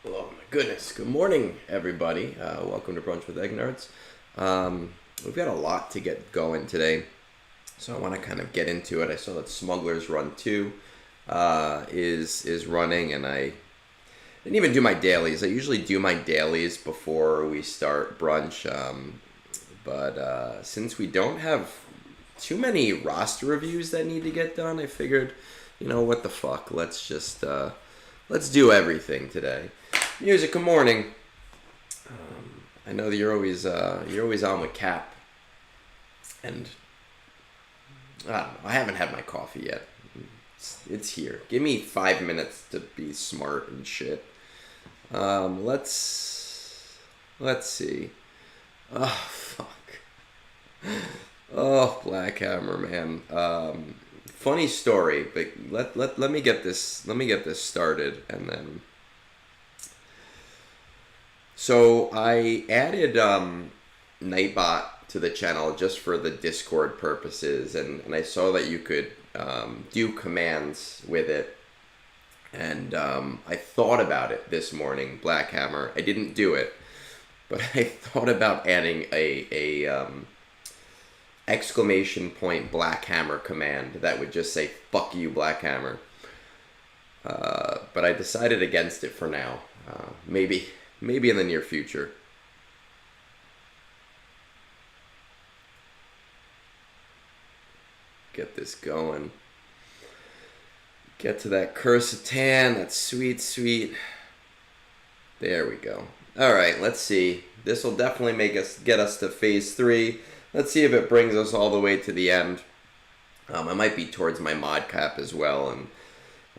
Oh my goodness. Good morning, everybody. Welcome to Brunch with Egnards. We've got a lot to get going today, so I want to kind of get into it. I saw that Smuggler's Run 2 is running, and I didn't even do my dailies. I usually do my dailies before we start brunch, but since we don't have too many roster reviews that need to get done, I figured, you know, what the fuck, let's just let's do everything today. Music, good morning. I know that you're always on with Cap, and I don't know, I haven't had my coffee yet. It's here. Give me 5 minutes to be smart and shit. Let's see. Oh fuck. Oh, Black Hammer, man. Funny story, but let me get this started, and then. So I added Nightbot to the channel just for the Discord purposes, and I saw that you could do commands with it, and I thought about it this morning, Black Hammer. I didn't do it, but I thought about adding a exclamation point Black Hammer command that would just say "fuck you, Black Hammer." But I decided against it for now. Maybe in the near future. Get this going. Get to that Quercetan. That's sweet. There we go. All right, let's see. This will definitely get us to phase 3. Let's see if it brings us all the way to the end. I might be towards my mod cap as well,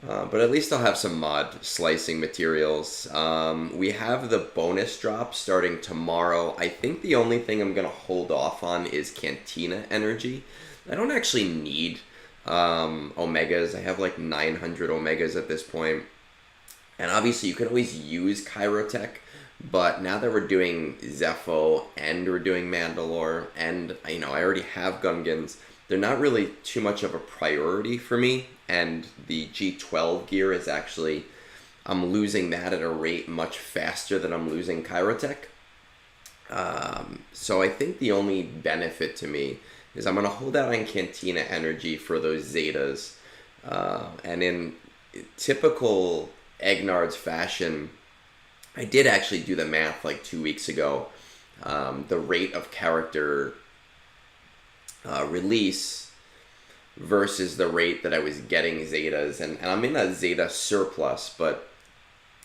but at least I'll have some mod slicing materials. We have the bonus drop starting tomorrow. I think the only thing I'm going to hold off on is Cantina Energy. I don't actually need Omegas. I have like 900 Omegas at this point. And obviously you can always use Chirotech, but now that we're doing Zepho and we're doing Mandalore, and I already have Gungans, they're not really too much of a priority for me, and the G12 gear is actually, I'm losing that at a rate much faster than I'm losing Chirotech. So I think the only benefit to me is I'm going to hold out on Cantina Energy for those Zetas, and in typical Egnards fashion, I did actually do the math like 2 weeks ago. The rate of character release versus the rate that I was getting Zetas, and I'm in a Zeta surplus, but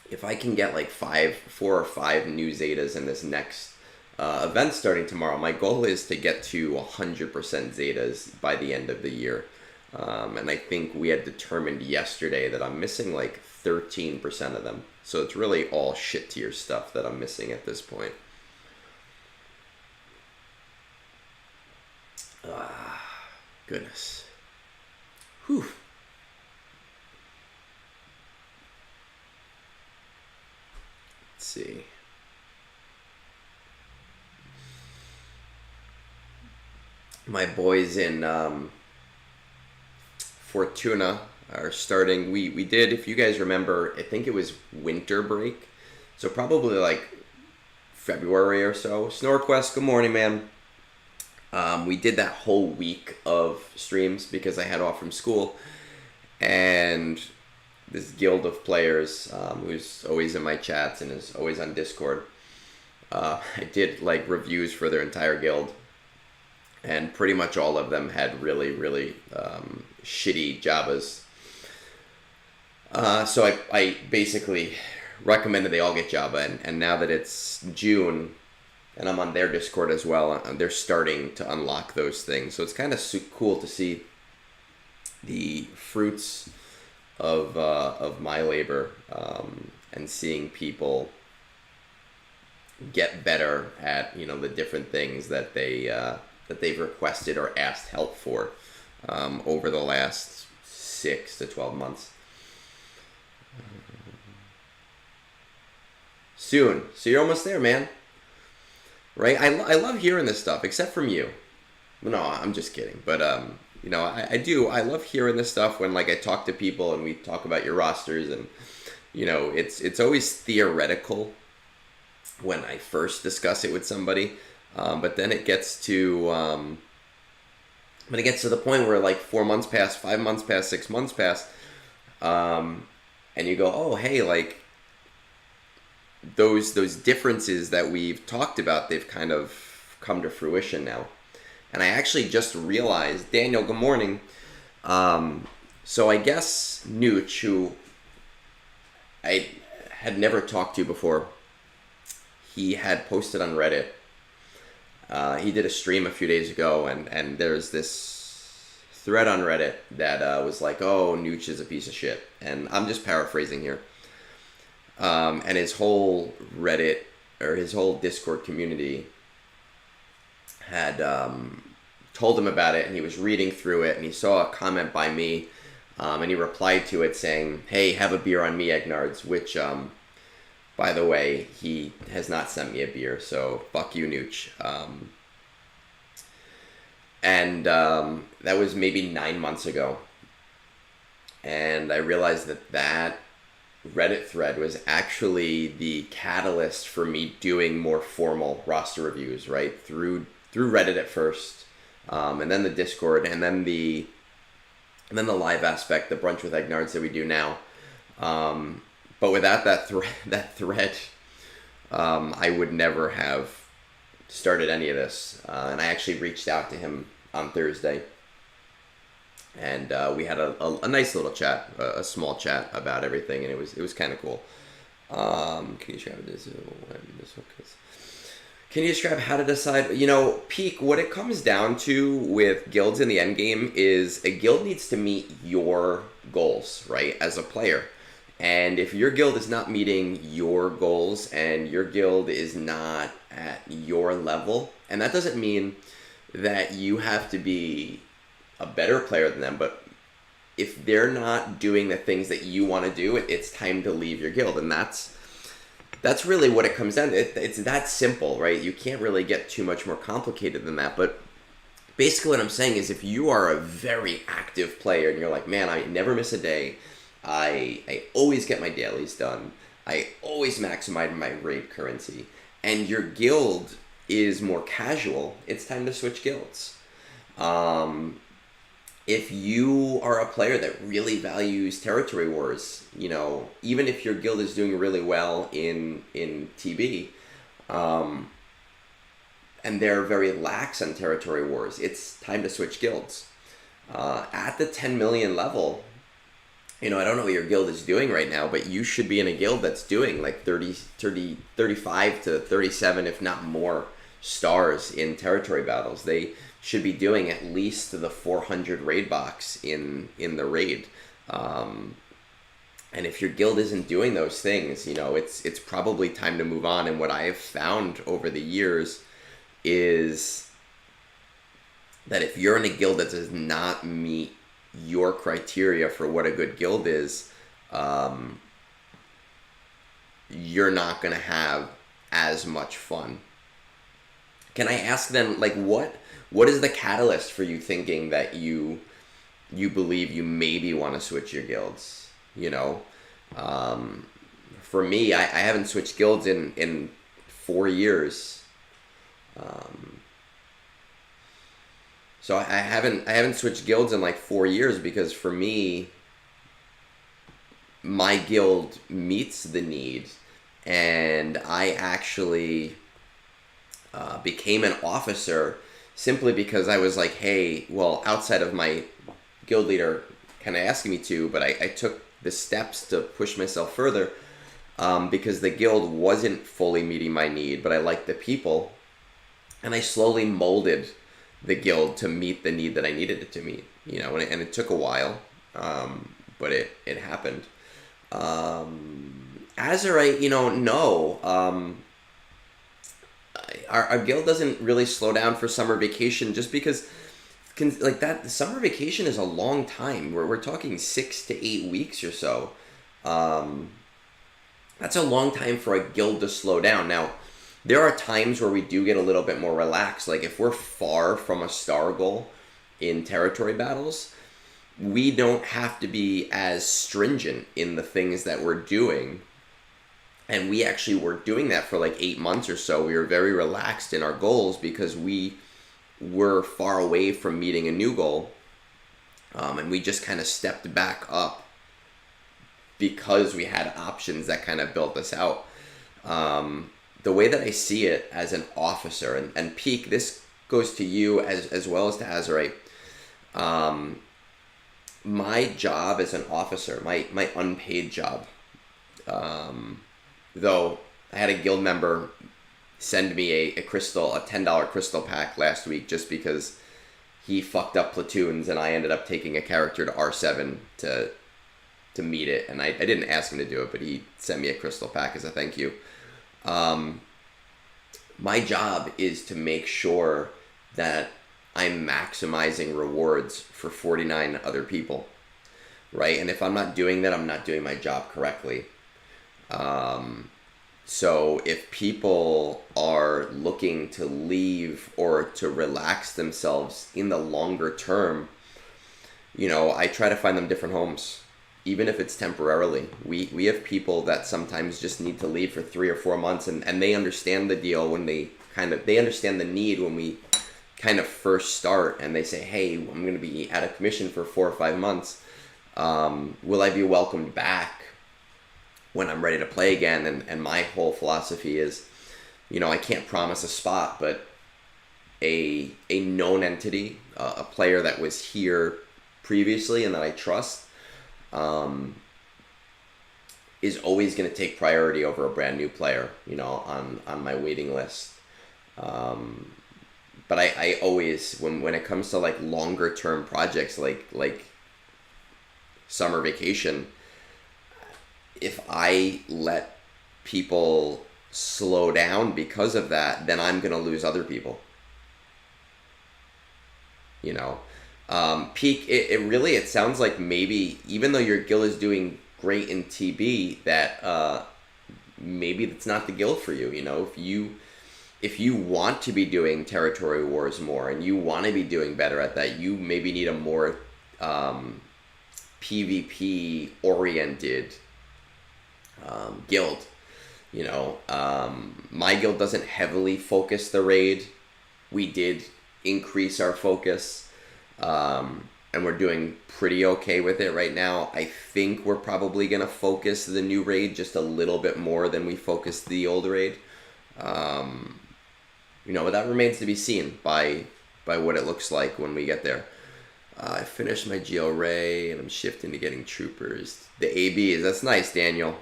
if I can get like 4 or 5 new Zetas in this next event starting tomorrow, my goal is to get to 100% Zetas by the end of the year. And I think we had determined yesterday that I'm missing like 13% of them. So it's really all shit tier stuff that I'm missing at this point. Goodness. Whew. Let's see. My boys in Fortuna are starting. We did, if you guys remember, I think it was winter break. So probably like February or so. Snorquest, good morning, man. We did that whole week of streams because I had off from school, and this guild of players who's always in my chats and is always on Discord, I did like reviews for their entire guild, and pretty much all of them had really shitty Jabas. So I basically recommended they all get Jabba, and now that it's June and I'm on their Discord as well, they're starting to unlock those things. So it's kind of cool to see the fruits of my labor, and seeing people get better at the different things that they've requested or asked help for over the last 6 to 12 months. Soon. So you're almost there, man. Right? I love hearing this stuff, except from you. No, I'm just kidding. But, you know, I do. I love hearing this stuff when, like, I talk to people and we talk about your rosters. And, you know, it's always theoretical when I first discuss it with somebody. But then it gets to... when it gets to the point where, like, 4 months pass, 5 months pass, 6 months pass, and you go, oh, hey, like, those differences that we've talked about, they've kind of come to fruition now. And I actually just realized, Daniel, good morning. So I guess Nooch, who I had never talked to before, he had posted on Reddit. He did a stream a few days ago, and there's this thread on Reddit that was like, oh, Nooch is a piece of shit. And I'm just paraphrasing here. And his whole Reddit, or his whole Discord community had told him about it, and he was reading through it, and he saw a comment by me, and he replied to it saying, hey, have a beer on me, Egnards, which, by the way, he has not sent me a beer, so fuck you, Nooch. And that was maybe 9 months ago, and I realized that Reddit thread was actually the catalyst for me doing more formal roster reviews, right? Through Reddit at first, and then the Discord, and then the live aspect, the Brunch with Egnards that we do now. But without that thread, I would never have started any of this. And I actually reached out to him on Thursday. And we had a nice little chat, a small chat about everything, and it was kind of cool. Can you describe this? Can you describe how to decide? You know, Peak, what it comes down to with guilds in the endgame is a guild needs to meet your goals, right, as a player. And if your guild is not meeting your goals and your guild is not at your level, and that doesn't mean that you have to be a better player than them, but if they're not doing the things that you want to do, it's time to leave your guild. And that's really what it comes down to. It's that simple, right? You can't really get too much more complicated than that. But basically what I'm saying is, if you are a very active player and you're like, man, I never miss a day, I always get my dailies done, I always maximize my raid currency, and your guild is more casual, it's time to switch guilds. If you are a player that really values territory wars, you know, even if your guild is doing really well in TB, and they're very lax on territory wars, it's time to switch guilds. At the 10 million level, you know, I don't know what your guild is doing right now, but you should be in a guild that's doing like 35 to 37, if not more, stars in territory battles. They should be doing at least the 400 raid box in the raid. And if your guild isn't doing those things, you know, it's probably time to move on. And what I have found over the years is that if you're in a guild that does not meet your criteria for what a good guild is, you're not going to have as much fun. Can I ask then, like, what is the catalyst for you thinking that you believe you maybe want to switch your guilds? You know, for me, I haven't switched guilds in 4 years. So I haven't switched guilds in like 4 years because for me, my guild meets the need, and I actually became an officer simply because I was like, hey, well, outside of my guild leader kind of asking me to, but I took the steps to push myself further because the guild wasn't fully meeting my need, but I liked the people, and I slowly molded the guild to meet the need that I needed it to meet, you know, and it took a while, but it happened. Azurite, you know, no. Our guild doesn't really slow down for summer vacation just because, like, that summer vacation is a long time. We're talking 6 to 8 weeks or so. that's a long time for a guild to slow down. Now, there are times where we do get a little bit more relaxed. Like if we're far from a star goal in territory battles, we don't have to be as stringent in the things that we're doing. And we actually were doing that for like 8 months or so. We were very relaxed in our goals because we were far away from meeting a new goal. And we just kind of stepped back up because we had options that kind of built us out. The way that I see it as an officer, and Peak, this goes to you as well as to Azurite. My job as an officer, my unpaid job, though I had a guild member send me a $10 crystal pack last week just because he fucked up platoons and I ended up taking a character to R7 to meet it, and I didn't ask him to do it, but he sent me a crystal pack as a thank you. My job is to make sure that I'm maximizing rewards for 49 other people, right? And if I'm not doing that, I'm not doing my job correctly. So if people are looking to leave or to relax themselves in the longer term, I try to find them different homes, even if it's temporarily. We have people that sometimes just need to leave for 3 or 4 months, and they understand the deal when they understand the need when we kind of first start, and they say, hey, I'm going to be out of commission for 4 or 5 months. Will I be welcomed back when I'm ready to play again? And my whole philosophy is, I can't promise a spot, but a known entity, a player that was here previously and that I trust, is always going to take priority over a brand new player, on my waiting list. But I always, when it comes to like longer term projects, like summer vacation, if I let people slow down because of that, then I'm going to lose other people. Peak, it sounds like maybe, even though your guild is doing great in TB, that maybe that's not the guild for you. If you want to be doing territory wars more and you want to be doing better at that, you maybe need a more PvP oriented guild. My guild doesn't heavily focus the raid. We did increase our focus, and we're doing pretty okay with it right now. I think we're probably gonna focus the new raid just a little bit more than we focused the old raid. But that remains to be seen by what it looks like when we get there. I finished my GL Ray and I'm shifting to getting troopers. The ABs, that's nice, Daniel.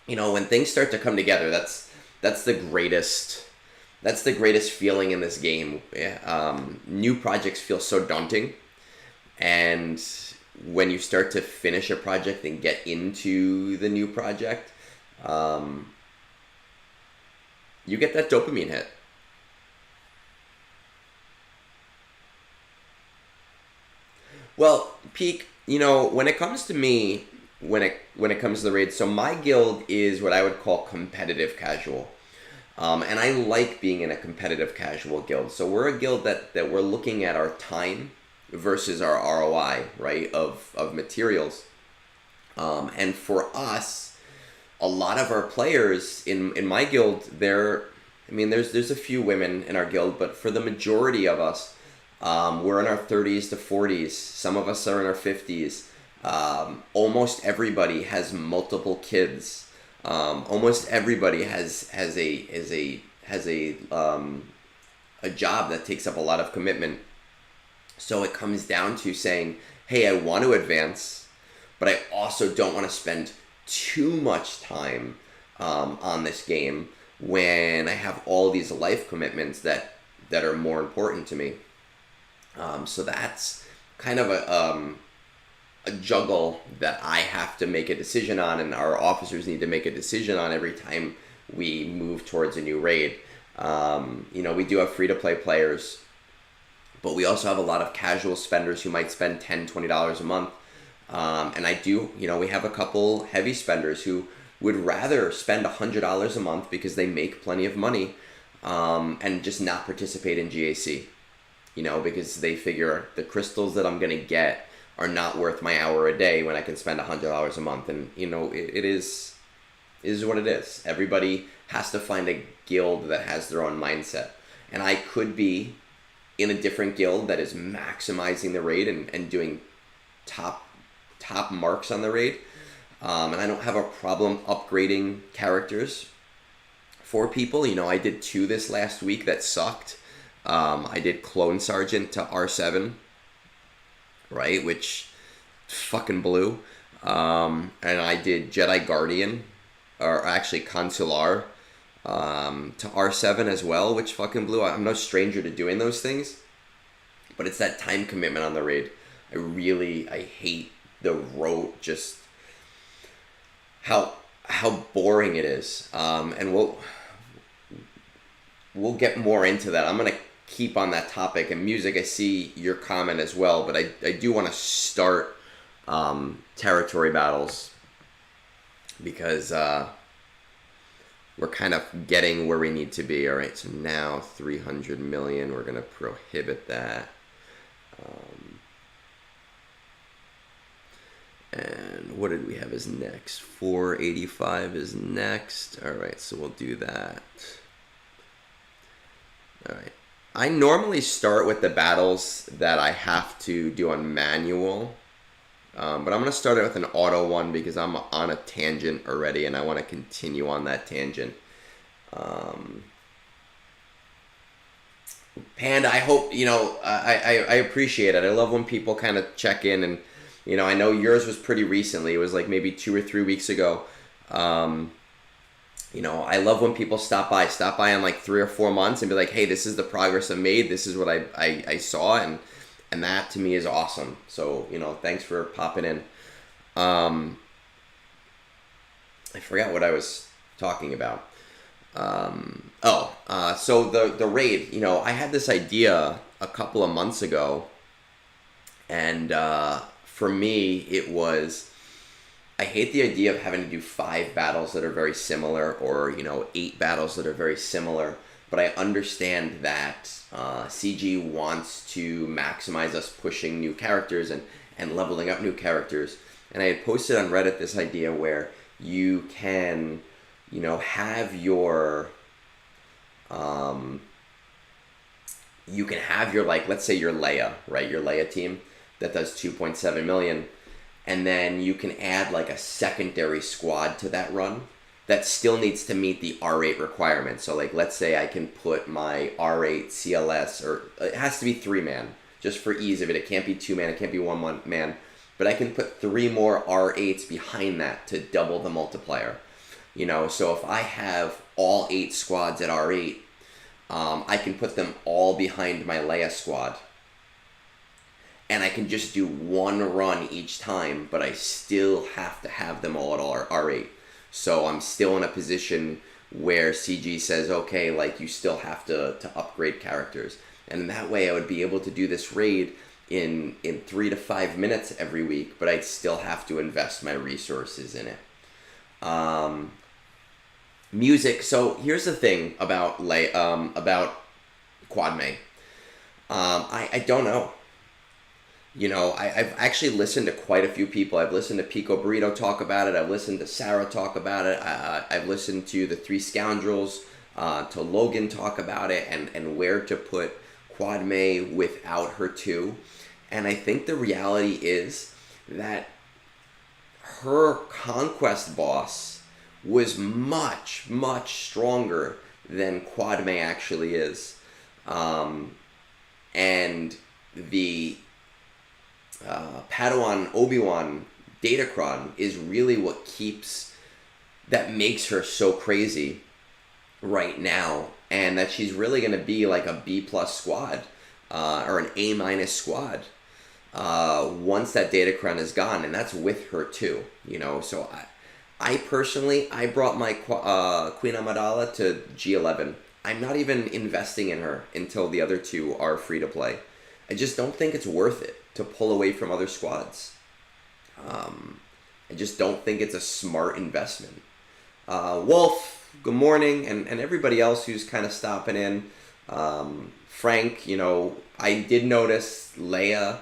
When things start to come together, that's the greatest feeling in this game. New projects feel so daunting, and when you start to finish a project and get into the new project, you get that dopamine hit. Well, Peak, when it comes to me, when it comes to the raid, so my guild is what I would call competitive casual. And I like being in a competitive casual guild. So we're a guild that we're looking at our time versus our ROI, right, of materials. And for us, a lot of our players in my guild, there's a few women in our guild, but for the majority of us, we're in our 30s to 40s. Some of us are in our 50s. Almost everybody has multiple kids. Almost everybody has a job that takes up a lot of commitment. So it comes down to saying, hey, I want to advance, but I also don't want to spend too much time on this game when I have all these life commitments that are more important to me. So that's kind of a juggle that I have to make a decision on, and our officers need to make a decision on every time we move towards a new raid. We do have free-to-play players, but we also have a lot of casual spenders who might spend $10, $20 a month. And we have a couple heavy spenders who would rather spend $100 a month because they make plenty of money, and just not participate in GAC, because they figure the crystals that I'm gonna get are not worth my hour a day when I can spend $100 a month. And it is what it is. Everybody has to find a guild that has their own mindset, and I could be in a different guild that is maximizing the raid and doing top marks on the raid, and I don't have a problem upgrading characters for people. I did 2 this last week that sucked. I did Clone Sergeant to R7, right, which fucking blew. And I did Jedi Guardian, or actually Consular, to R7 as well, which fucking blew. I'm no stranger to doing those things, but it's that time commitment on the raid. I hate the road, just how boring it is. And we'll get more into that. I'm gonna keep on that topic. And music, I see your comment as well, but I do want to start territory battles, because we're kind of getting where we need to be. All right, so now 300 million, we're gonna prohibit that. And what did we have as next? 485 is next. All right, so we'll do that. All right. I normally start with the battles that I have to do on manual, but I'm going to start it with an auto one because I'm on a tangent already and I want to continue on that tangent. Panda, I hope, I appreciate it. I love when people kind of check in, and, I know yours was pretty recently. It was like maybe 2 or 3 weeks ago. I love when people stop by in like 3 or 4 months and be like, hey, this is the progress I've made. This is what I saw. And that to me is awesome. So, thanks for popping in. I forgot what I was talking about. So the raid, I had this idea a couple of months ago, and for me, it was, I hate the idea of having to do 5 battles that are very similar, or 8 battles that are very similar. But I understand that CG wants to maximize us pushing new characters and leveling up new characters. And I had posted on Reddit this idea where you can, have your like, let's say your Leia, right? Your Leia team that does 2.7 million. And then you can add like a secondary squad to that run that still needs to meet the R8 requirement. So like, let's say I can put my R8 CLS, or it has to be 3-man, just for ease of it. It can't be 2-man, it can't be 1-man, but I can put 3 more R8s behind that to double the multiplier. So if I have all 8 squads at R8, I can put them all behind my Leia squad. And I can just do 1 run each time, but I still have to have them all at R8. So I'm still in a position where CG says, okay, like, you still have to upgrade characters. And in that way, I would be able to do this raid in 3 to 5 minutes every week, but I'd still have to invest my resources in it. Music. So here's the thing about Quad May. I don't know. I've actually listened to quite a few people. I've listened to Pico Burrito talk about it. I've listened to Sarah talk about it. I've listened to the 3 Scoundrels, to Logan talk about it, and where to put Quad May without her 2. And I think the reality is that her Conquest boss was much, much stronger than Quad May actually is. And the Padawan Obi-Wan Datacron is really what makes her so crazy right now, and that she's really going to be like a B+ squad, or an A- squad, once that Datacron is gone, and that's with her too, so I personally, I brought my Queen Amidala to G11. I'm not even investing in her until the other 2 are free to play. I just don't think it's worth it to pull away from other squads. I just don't think it's a smart investment. Wolf, good morning, and everybody else who's kind of stopping in. Frank, I did notice Leia.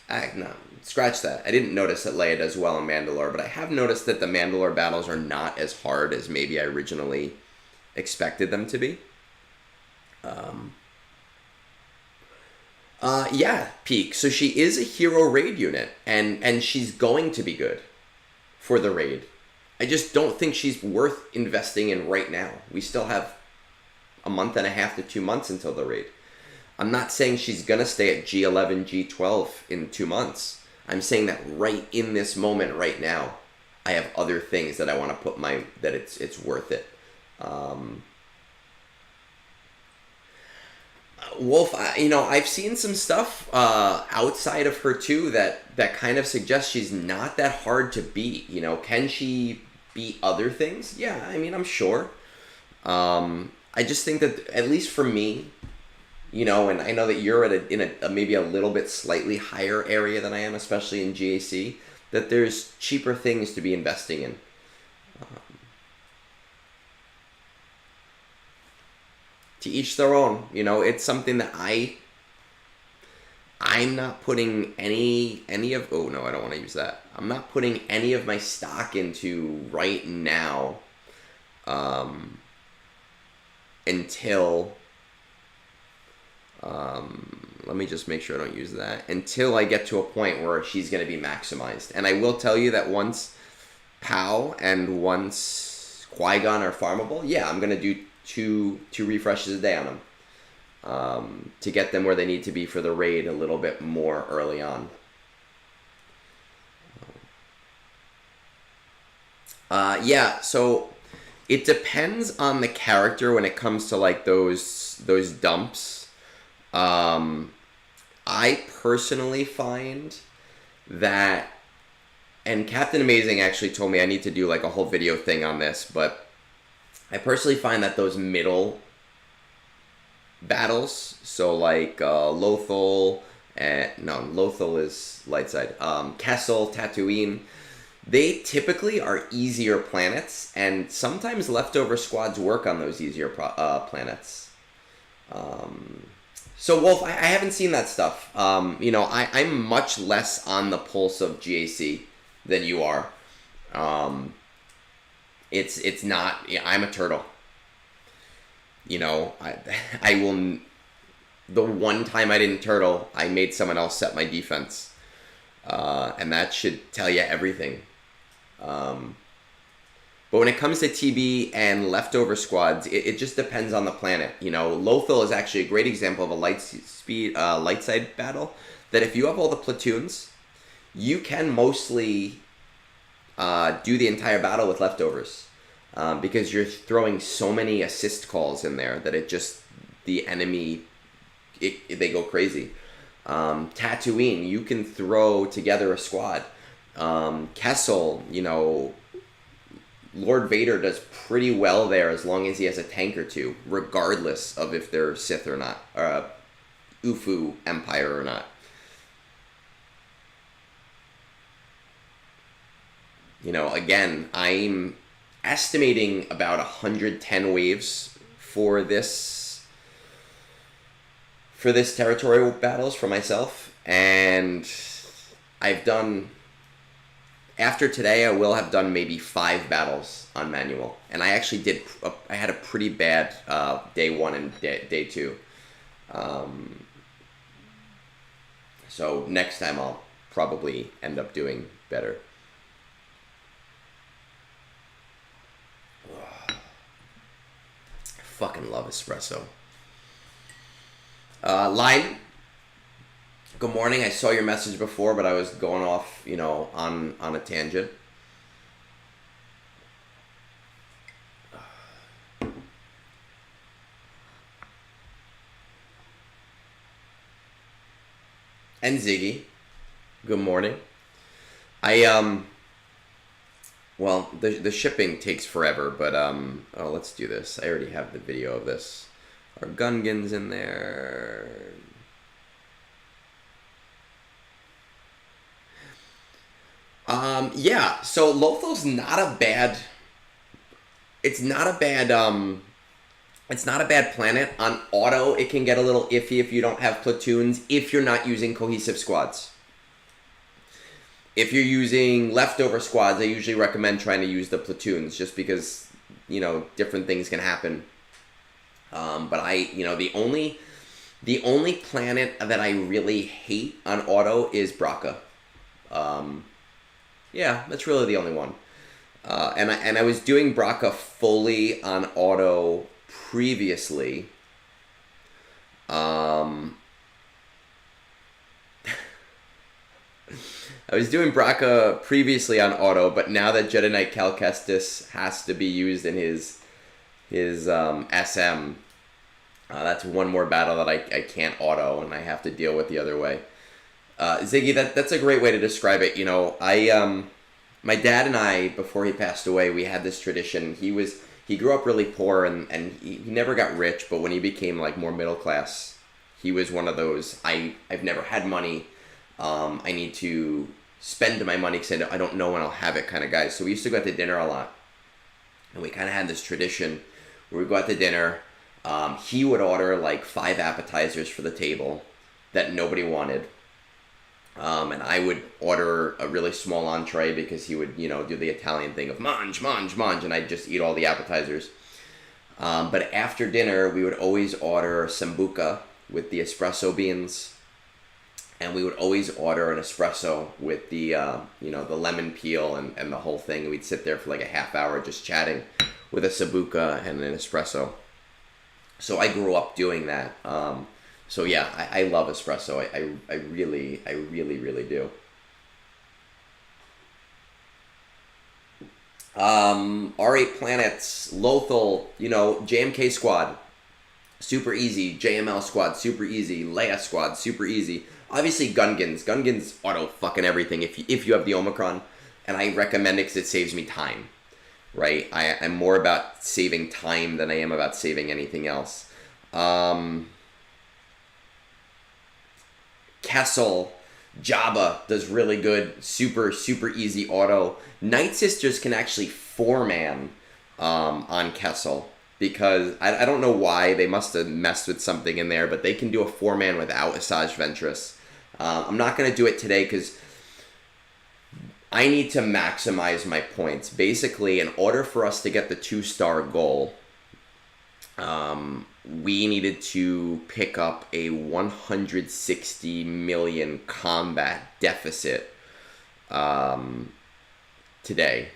No, scratch that. I didn't notice that Leia does well in Mandalore, but I have noticed that the Mandalore battles are not as hard as maybe I originally expected them to be. Yeah, Peak. So she is a hero raid unit, and she's going to be good for the raid. I just don't think she's worth investing in right now. We still have a month and a half to 2 months until the raid. I'm not saying she's going to stay at G11, G12 in 2 months. I'm saying that right in this moment, right now, I have other things that I want to put that it's worth it. Wolf, I've seen some stuff outside of her too that kind of suggests she's not that hard to beat. Can she beat other things? Yeah, I'm sure. I just think that, at least for me, and I know that you're in a maybe a little bit slightly higher area than I am, especially in GAC, that there's cheaper things to be investing in. To each their own. It's something that I'm not putting any of. Oh no, I don't want to use that. I'm not putting any of my stock into right now. Until. Let me just make sure I don't use that. Until I get to a point where she's going to be maximized. And I will tell you that once Pow and once Qui-Gon are farmable, yeah, I'm going to do two refreshes a day on them to get them where they need to be for the raid a little bit more early on. Yeah, so it depends on the character when it comes to like those dumps. I personally find that, and Captain Amazing actually told me I need to do like a whole video thing on this, but I personally find that those middle battles, so like Lothal, Lothal is light side, Kessel, Tatooine, they typically are easier planets, and sometimes leftover squads work on those easier planets. So Wolf, I haven't seen that stuff. I'm much less on the pulse of GAC than you are. It's not. I'm a turtle. I will. The one time I didn't turtle, I made someone else set my defense, and that should tell you everything. But when it comes to TB and leftover squads, it just depends on the planet. Lothal is actually a great example of a light side battle. That if you have all the platoons, you can mostly do the entire battle with leftovers, because you're throwing so many assist calls in there that the enemy, they go crazy. Tatooine, you can throw together a squad. Kessel, Lord Vader does pretty well there as long as he has a tank or two, regardless of if they're Sith or not, or Ufu Empire or not. Again, I'm estimating about 110 waves for this territorial battles for myself, and I've done. After today, I will have done maybe 5 battles on manual, and I actually I had a pretty bad day 1 and day 2. So next time I'll probably end up doing better. I fucking love espresso. Lime. Good morning. I saw your message before, but I was going off, on a tangent. And Ziggy, good morning. Well, the shipping takes forever, but let's do this. I already have the video of this. Our Gungans in there. Yeah, so Lothal's not a bad it's not a bad it's not a bad planet. On auto, it can get a little iffy if you don't have platoons, if you're not using cohesive squads. If you're using leftover squads, I usually recommend trying to use the platoons, just because, you know, different things can happen. But the only planet that I really hate on auto is Braca. Yeah, that's really the only one. And I was doing Braca fully on auto previously. I was doing Braca previously on auto, but now that Jedi Knight Cal Kestis has to be used in his SM, that's one more battle that I can't auto, and I have to deal with the other way. Ziggy, that's a great way to describe it. You know, my dad and I, before he passed away, we had this tradition. He grew up really poor, and he never got rich, but when he became like more middle class, he was one of those, I've never had money. I need to spend my money because I don't know when I'll have it kind of guys. So we used to go out to dinner a lot. And we kind of had this tradition where we go out to dinner. He would order like 5 appetizers for the table that nobody wanted. And I would order a really small entree because he would, you know, do the Italian thing of mange, mange, mange, and I'd just eat all the appetizers. But after dinner, we would always order sambuca with the espresso beans. And we would always order an espresso with the, you know, the lemon peel and the whole thing. We'd sit there for like a half hour just chatting with a sambuca and an espresso. So I grew up doing that. So yeah, I love espresso. I really, really do. R8 planets, Lothal, you know, JMK squad, super easy. JML squad, super easy. Leia squad, super easy. Obviously, Gungans auto fucking everything if you have the Omicron, and I recommend it because it saves me time, right? I'm more about saving time than I am about saving anything else. Kessel, Jabba does really good, super easy auto. Night Sisters can actually 4-man on Kessel. Because I don't know why, they must have messed with something in there, but they can do a 4-man without Asajj Ventress. I'm not going to do it today because I need to maximize my points. Basically, in order for us to get the 2-star goal, we needed to pick up a 160 million combat deficit today,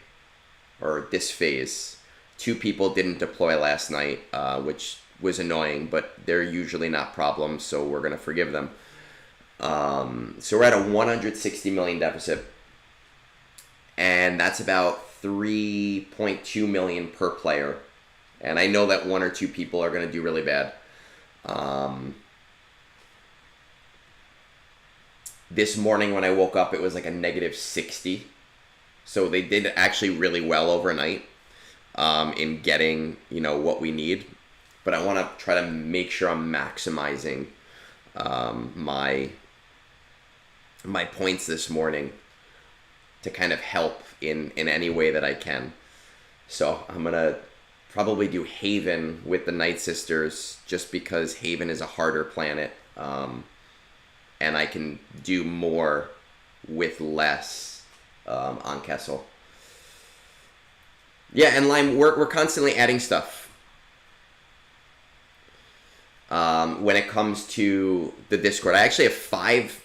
or this phase. 2 people didn't deploy last night, which was annoying, but they're usually not problems, so we're going to forgive them. So we're at a 160 million deficit, and that's about 3.2 million per player. And I know that 1 or 2 people are going to do really bad. This morning when I woke up, it was like a negative 60. So they did actually really well overnight. In getting, you know, what we need, but I want to try to make sure I'm maximizing my points this morning to kind of help in any way that I can. So I'm gonna probably do Haven with the Night Sisters just because Haven is a harder planet, and I can do more with less on Kessel. Yeah, and Lime, we're constantly adding stuff. When it comes to the Discord, I actually have five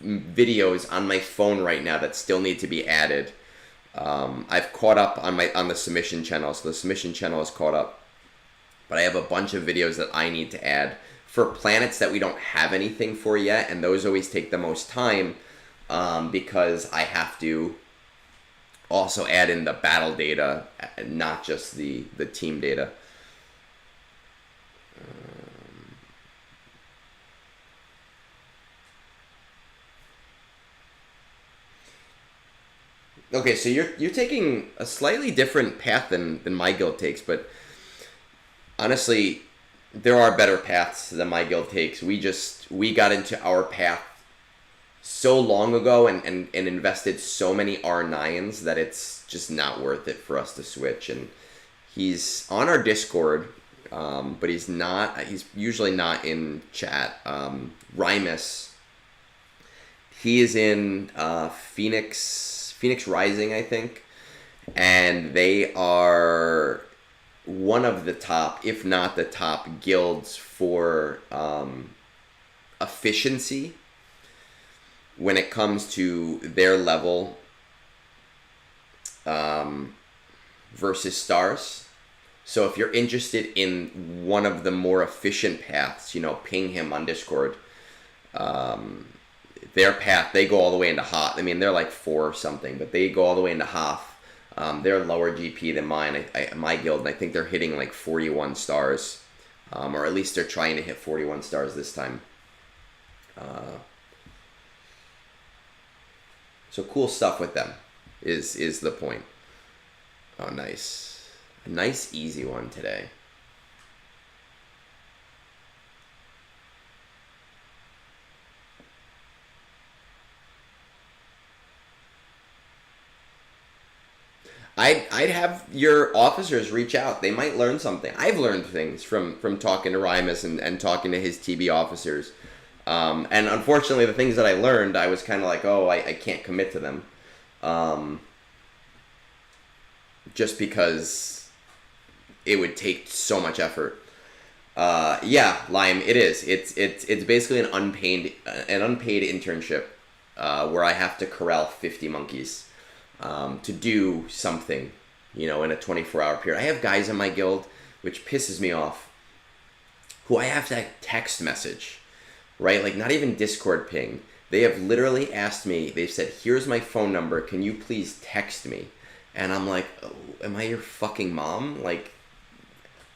videos on my phone right now that still need to be added. I've caught up on the submission channel, so the submission channel is caught up. But I have a bunch of videos that I need to add for planets that we don't have anything for yet, and those always take the most time because I have to also add in the battle data, not just the team data. Okay, so you're taking a slightly different path than my guild takes, but honestly, there are better paths than my guild takes. We got into our path so long ago and invested so many R9s that it's just not worth it for us to switch. And he's on our Discord, but he's usually not in chat. Rymus, he is in Phoenix Rising, I think, and they are one of the top, if not the top, guilds for efficiency when it comes to their level versus stars. So if you're interested in one of the more efficient paths, ping him on Discord. Their path, they go all the way into Hoth. I mean, they're like 4 or something, but they go all the way into Hoth. They're lower GP than mine. My guild, and I think they're hitting like 41 stars. Or at least they're trying to hit 41 stars this time. So cool stuff with them is the point. Oh, nice. A nice, easy one today. I'd have your officers reach out. They might learn something. I've learned things from talking to Rymus and talking to his TB officers. And unfortunately, the things that I learned, I was kind of like, oh, I can't commit to them. Just because it would take so much effort. Yeah, Lime, it is. It's basically an unpaid internship where I have to corral 50 monkeys. To do something, in a 24-hour period. I have guys in my guild, which pisses me off, who I have to text message, right? Like, not even Discord ping. They have literally asked me, they've said, here's my phone number, can you please text me? And I'm like, oh, am I your fucking mom? Like,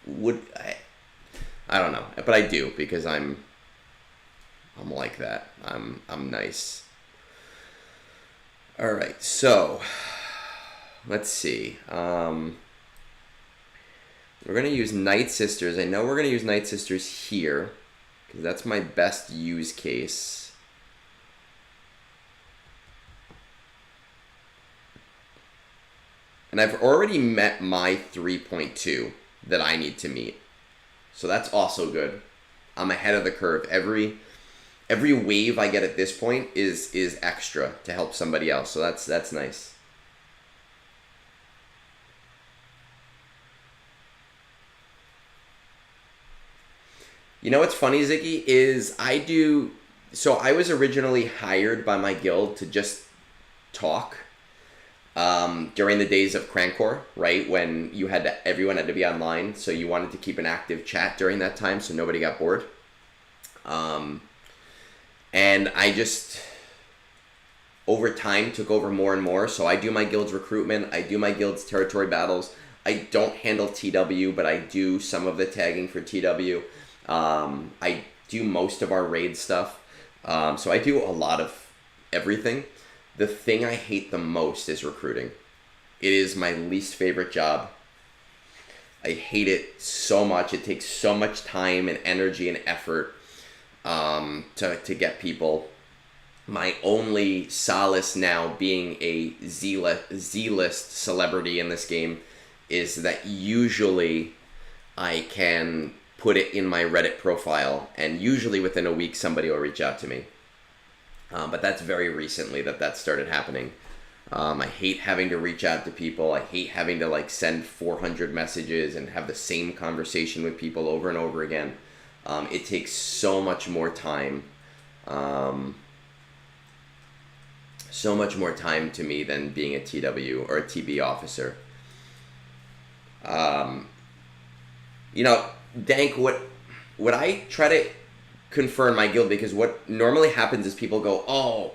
I don't know, but I do, because I'm like that. I'm nice. All right, so let's see. We're going to use Night Sisters. I know we're going to use Night Sisters here because that's my best use case. And I've already met my 3.2 that I need to meet. So that's also good. I'm ahead of the curve. Every wave I get at this point is extra to help somebody else. So that's nice. What's funny, Ziggy, is I was originally hired by my guild to just talk during the days of Crankcore, right? When everyone had to be online. So you wanted to keep an active chat during that time so nobody got bored. And I just, over time, took over more and more. So I do my guild's recruitment. I do my guild's territory battles. I don't handle TW, but I do some of the tagging for TW. I do most of our raid stuff. So I do a lot of everything. The thing I hate the most is recruiting. It is my least favorite job. I hate it so much. It takes so much time and energy and effort to get people. My only solace now, being a Z-list celebrity in this game, is that usually I can put it in my Reddit profile, and usually within a week somebody will reach out to me. But that's very recently that started happening. I hate having to reach out to people. I hate having to send 400 messages and have the same conversation with people over and over again. It takes so much more time. So much more time to me than being a TW or a TB officer. Dank, what I try to confer in my guild, because what normally happens is people go, oh,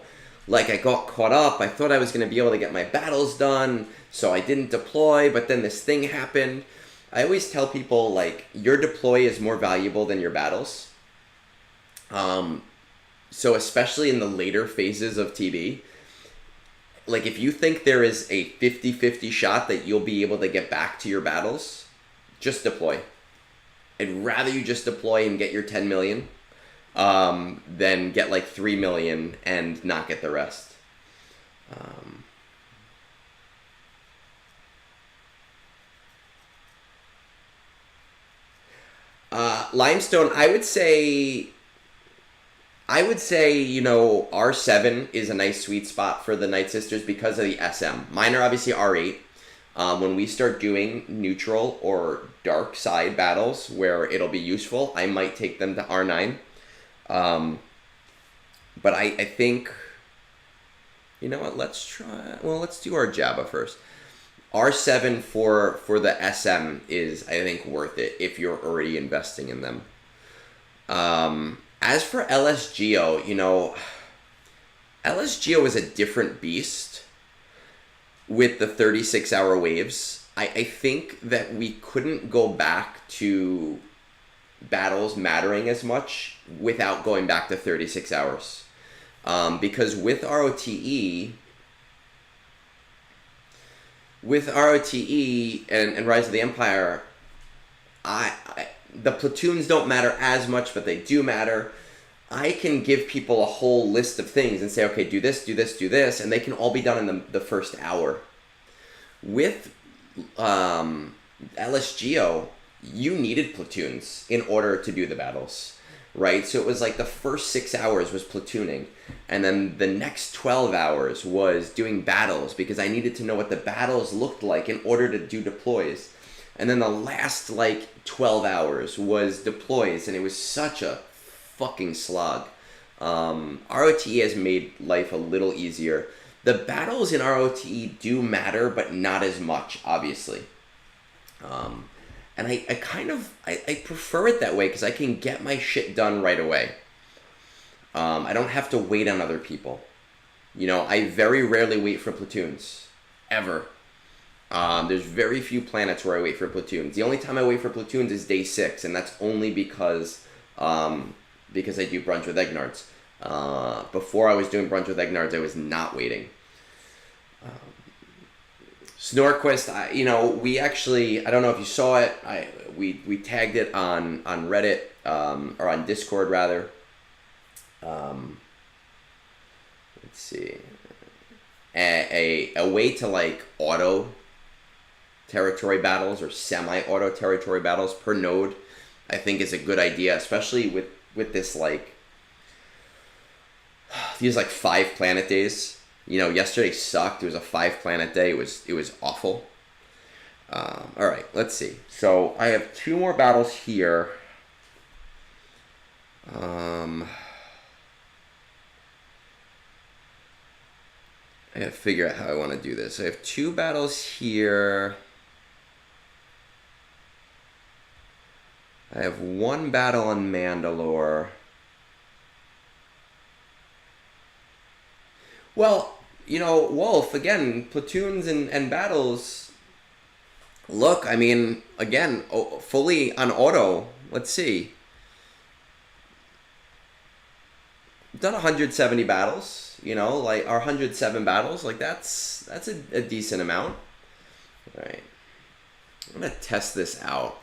I got caught up. I thought I was going to be able to get my battles done, so I didn't deploy, but then this thing happened. I always tell people, your deploy is more valuable than your battles. So especially in the later phases of TB, if you think there is a 50-50 shot that you'll be able to get back to your battles, just deploy. I'd rather you just deploy and get your 10 million than get like 3 million and not get the rest. Limestone, I would say, you know, R7 is a nice sweet spot for the Night Sisters because of the SM. Mine are obviously R8. When we start doing neutral or dark side battles where it'll be useful, I might take them to R9. But I think, you know what, let's do our Jabba first. R7 for the SM is, I think, worth it if you're already investing in them. As for LSGO, you know, LSGO is a different beast with the 36-hour waves. I think that we couldn't go back to battles mattering as much without going back to 36 hours. Because with ROTE and Rise of the Empire, the platoons don't matter as much, but they do matter. I can give people a whole list of things and say, okay, do this, do this, do this, and they can all be done in the first hour. With LSGO, you needed platoons in order to do the battles, right? So it was like the first 6 hours was platooning, and then the next 12 hours was doing battles because I needed to know what the battles looked like in order to do deploys. And then the last like 12 hours was deploys, and it was such a fucking slog. ROTE has made life a little easier. The battles in ROTE do matter, but not as much, obviously. And I prefer it that way because I can get my shit done right away. I don't have to wait on other people. You know, I very rarely wait for platoons. Ever. There's very few planets where I wait for platoons. The only time I wait for platoons is day 6, and that's only because I do Brunch with Egnards. Before I was doing Brunch with Egnards, I was not waiting. Snorquist, you know, we actually, I don't know if you saw it, we tagged it on Reddit, or on Discord rather. Let's see. A way to like auto territory battles or semi-auto territory battles per node, I think is a good idea, especially with this like, these like 5 planet days. You know, yesterday sucked. It was a 5 planet day. It was awful. All right, let's see. So I have 2 more battles here. I gotta figure out how I want to do this. I have 2 battles here. I have 1 battle on Mandalore. Well, you know, Wolf, again, platoons and battles. Look, I mean, again, fully on auto. Let's see. I've done 170 battles, you know, like, or 107 battles. Like, that's a decent amount. All right. I'm going to test this out.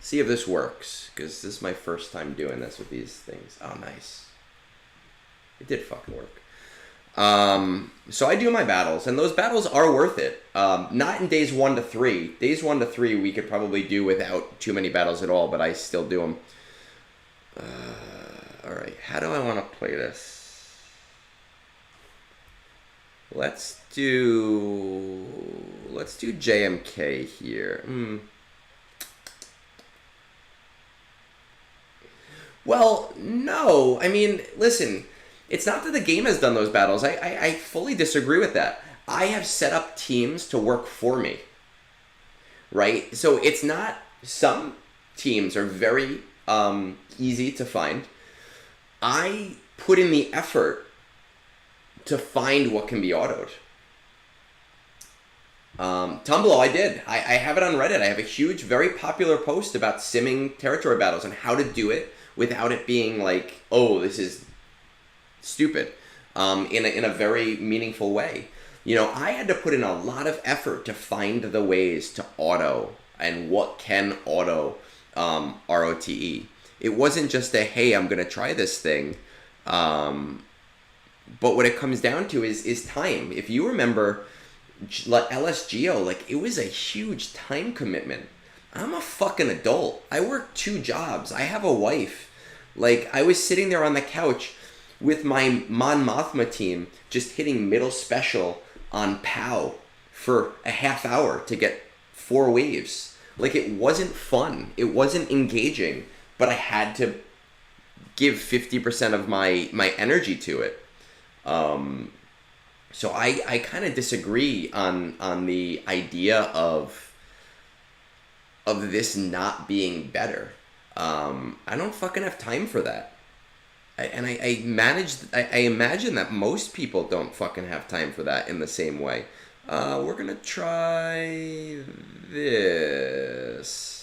See if this works, because this is my first time doing this with these things. Oh, nice. It did fucking work. So I do my battles, and those battles are worth it. Not in days 1 to 3. Days 1 to 3 we could probably do without too many battles at all, but I still do them. Alright, how do I want to play this? Let's do JMK here. Well, no. I mean, listen, it's not that the game has done those battles. I fully disagree with that. I have set up teams to work for me, right? So it's not, some teams are very easy to find. I put in the effort to find what can be autoed. Tumblo, I did. I have it on Reddit. I have a huge, very popular post about simming territory battles and how to do it without it being like, oh, this is stupid, in a very meaningful way. You know, I had to put in a lot of effort to find the ways to auto and what can auto ROTE. It wasn't just a, hey, I'm going to try this thing. But what it comes down to is time. If you remember LSGO, like, it was a huge time commitment. I'm a fucking adult. I work 2 jobs. I have a wife. Like, I was sitting there on the couch with my Mon Mothma team just hitting middle special on POW for a half hour to get 4 waves. Like, it wasn't fun. It wasn't engaging. But I had to give 50% of my energy to it. So I kind of disagree on the idea of this not being better. I don't fucking have time for that. I imagine that most people don't fucking have time for that in the same way. We're gonna try this.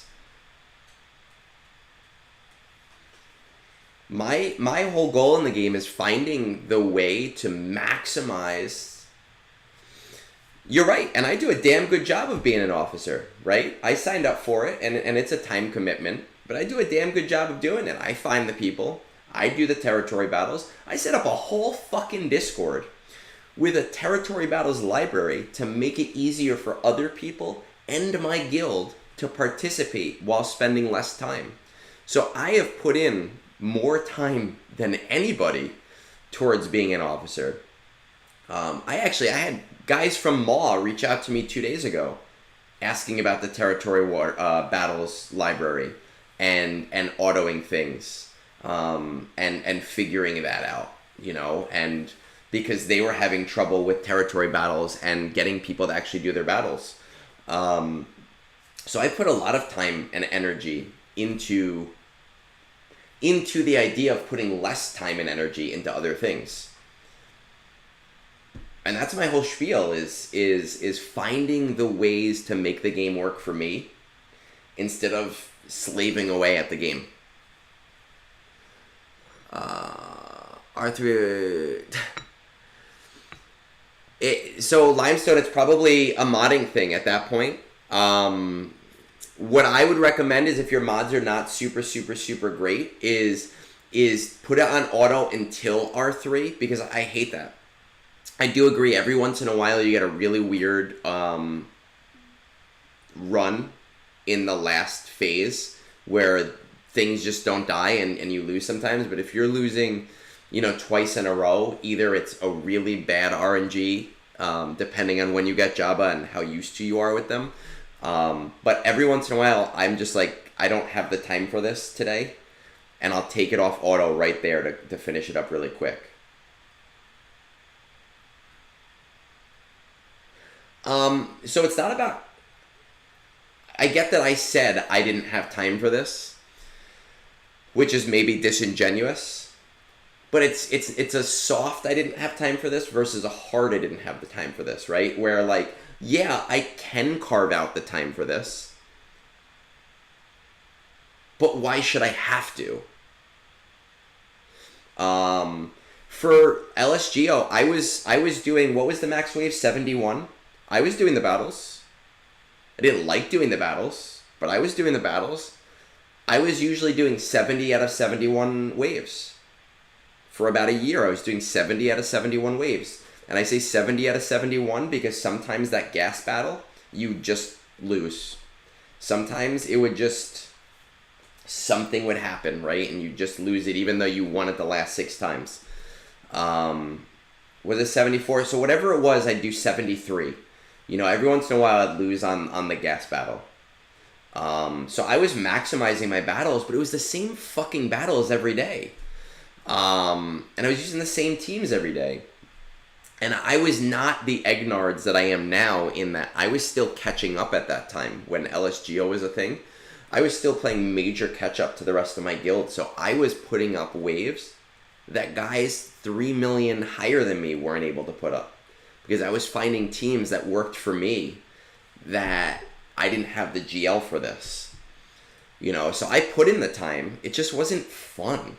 My whole goal in the game is finding the way to maximize. You're right, and I do a damn good job of being an officer, right? I signed up for it, and it's a time commitment, but I do a damn good job of doing it. I find the people, I do the territory battles. I set up a whole fucking Discord with a territory battles library to make it easier for other people and my guild to participate while spending less time. So I have put in more time than anybody towards being an officer. I had guys from Maw reach out to me 2 days ago asking about the territory battles library and autoing things and figuring that out, you know, and because they were having trouble with territory battles and getting people to actually do their battles. So I put a lot of time and energy into the idea of putting less time and energy into other things. And that's my whole spiel is finding the ways to make the game work for me instead of slaving away at the game. R3 so Limestone, it's probably a modding thing at that point. What I would recommend is, if your mods are not super great, is put it on auto until R3, because I hate that. I do agree, every once in a while you get a really weird run in the last phase where things just don't die and you lose sometimes. But if you're losing, you know, twice in a row, either it's a really bad RNG, depending on when you get Jabba and how used to you are with them. But every once in a while, I'm just like, I don't have the time for this today, and I'll take it off auto right there to finish it up really quick. So it's not about, I get that I said I didn't have time for this, which is maybe disingenuous, but it's a soft I didn't have time for this versus a hard I didn't have the time for this, right? Where, like, yeah, I can carve out the time for this, but why should I have to? For LSGO, I was doing, what was the max wave? 71. I was doing the battles. I didn't like doing the battles, but I was doing the battles. I was usually doing 70 out of 71 waves. For about a year, I was doing 70 out of 71 waves. And I say 70 out of 71 because sometimes that gas battle, you just lose. Sometimes it would just, something would happen, right? And you just lose it even though you won it the last 6 times. Was it 74? So whatever it was, I'd do 73. You know, every once in a while I'd lose on the gas battle. So I was maximizing my battles, but it was the same fucking battles every day. And I was using the same teams every day. And I was not the Egnards that I am now, in that I was still catching up at that time when LSGO was a thing. I was still playing major catch up to the rest of my guild, so I was putting up waves that guys 3 million higher than me weren't able to put up. Because I was finding teams that worked for me that I didn't have the GL for this. You know, so I put in the time. It just wasn't fun.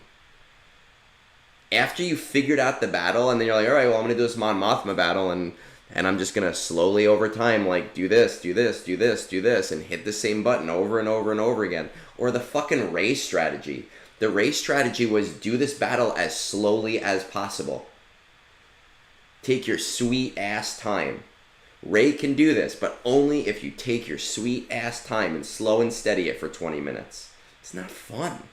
After you figured out the battle, and then you're like, all right, well, I'm going to do this Mon Mothma battle, and I'm just going to slowly over time, like, do this, and hit the same button over and over and over again. Or the fucking Ray strategy. The Ray strategy was do this battle as slowly as possible. Take your sweet ass time. Ray can do this, but only if you take your sweet ass time and slow and steady it for 20 minutes. It's not fun.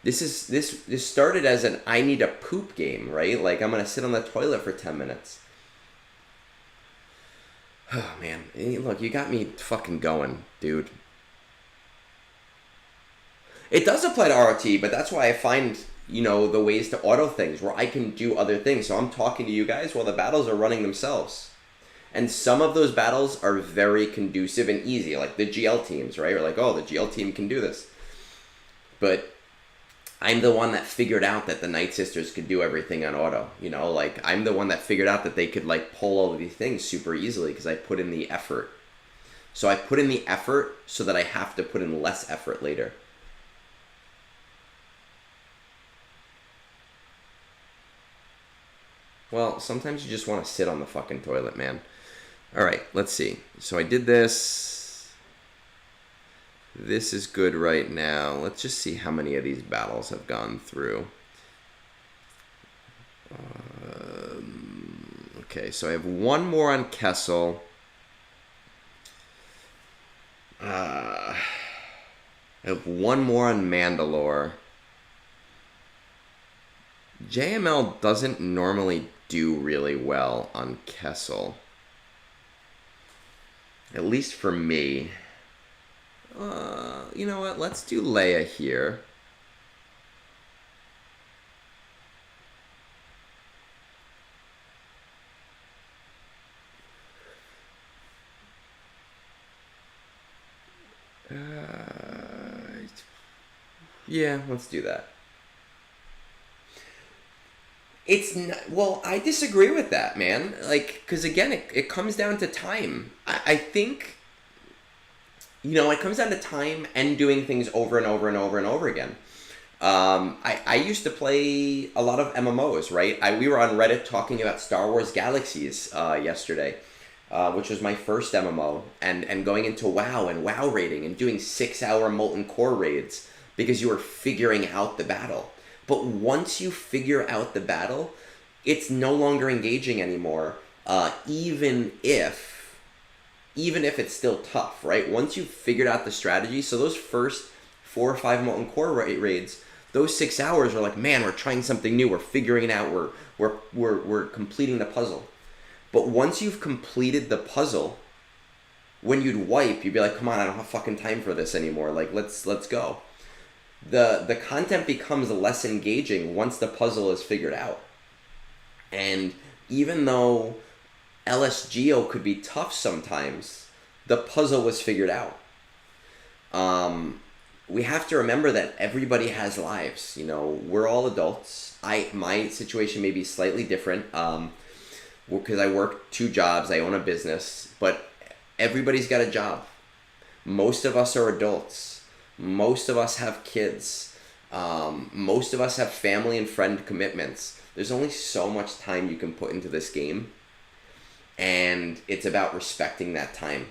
This started as an I need a poop game, right? Like I'm gonna sit on the toilet for 10 minutes. Oh man, look, you got me fucking going, dude. It does apply to ROT, but that's why I find, the ways to auto things where I can do other things. So I'm talking to you guys while the battles are running themselves. And some of those battles are very conducive and easy, like the GL teams, right? Or like, oh, the GL team can do this. But I'm the one that figured out that the Night Sisters could do everything on auto. Like I'm the one that figured out that they could like pull all of these things super easily because I put in the effort. So I put in the effort so that I have to put in less effort later. Well, sometimes you just want to sit on the fucking toilet, man. All right, let's see. So I did this. This is good right now. Let's just see how many of these battles have gone through. Okay, so I have one more on Kessel. I have one more on Mandalore. JML doesn't normally do really well on Kessel. At least for me. You know what? Let's do Leia here. Yeah, let's do that. It's not, well, I disagree with that, man. Like, because again, it comes down to time. I think, it comes down to time and doing things over and over and over and over again. I used to play a lot of MMOs, right? We were on Reddit talking about Star Wars Galaxies yesterday, which was my first MMO, and going into WoW and WoW raiding and doing 6-hour Molten Core raids because you were figuring out the battle. But once you figure out the battle, it's no longer engaging anymore, even if it's still tough, right? Once you've figured out the strategy, so those first 4 or 5 Molten Core raids, those 6 hours are like, man, we're trying something new, we're figuring it out, we're completing the puzzle. But once you've completed the puzzle, when you'd wipe, you'd be like, come on, I don't have fucking time for this anymore, like, let's go. The content becomes less engaging once the puzzle is figured out. And even though LSGO could be tough sometimes, the puzzle was figured out. We have to remember that everybody has lives. We're all adults. My situation may be slightly different because I work 2 jobs. I own a business, but everybody's got a job. Most of us are adults. Most of us have kids. Most of us have family and friend commitments. There's only so much time you can put into this game, and it's about respecting that time.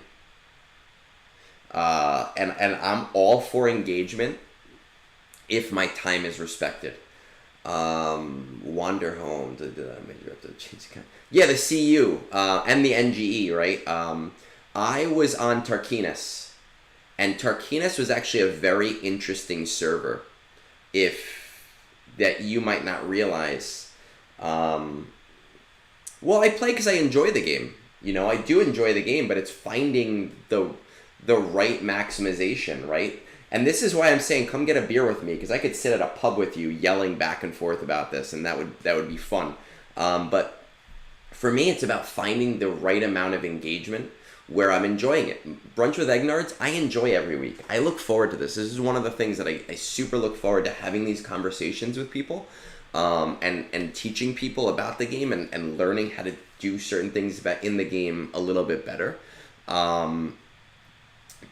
And I'm all for engagement if my time is respected. Wander home. Yeah, the CU and the NGE, right? I was on Tarkinus. And Tarkinus was actually a very interesting server, that you might not realize. Well, I play because I enjoy the game. I do enjoy the game, but it's finding the right maximization, right? And this is why I'm saying, come get a beer with me, because I could sit at a pub with you yelling back and forth about this, and that would be fun. But for me, it's about finding the right amount of engagement where I'm enjoying it. Brunch with Egnards, I enjoy every week. I look forward to this. This is one of the things that I super look forward to, having these conversations with people, and teaching people about the game and learning how to do certain things in the game a little bit better.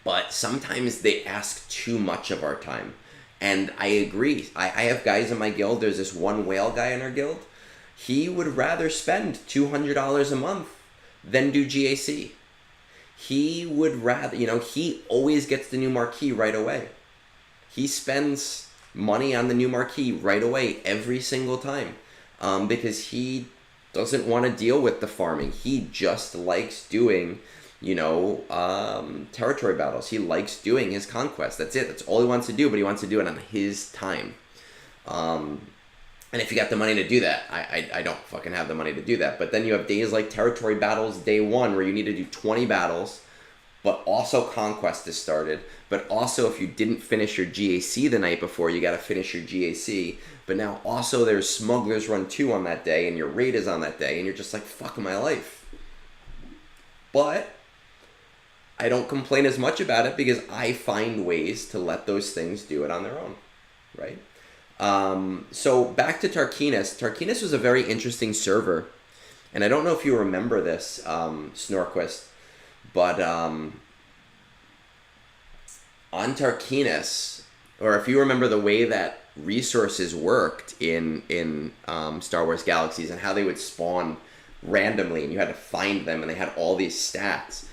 But sometimes they ask too much of our time. And I agree. I have guys in my guild. There's this one whale guy in our guild. He would rather spend $200 a month than do GAC. He would rather, he always gets the new marquee right away. he spends money on the new marquee right away every single time, because he doesn't want to deal with the farming. He just likes doing, territory battles. He likes doing his conquest. That's it. That's all he wants to do, but he wants to do it on his time. And if you got the money to do that, I don't fucking have the money to do that. But then you have days like territory battles, day 1, where you need to do 20 battles, but also conquest is started. But also, if you didn't finish your GAC the night before, you got to finish your GAC. But now also there's Smuggler's Run 2 on that day, and your raid is on that day, and you're just like, fuck my life. But I don't complain as much about it because I find ways to let those things do it on their own, right? So back to Tarquinius. Tarquinius was a very interesting server, and I don't know if you remember this, Snorquist, but on Tarquinius, or if you remember the way that resources worked in Star Wars Galaxies and how they would spawn randomly and you had to find them and they had all these stats,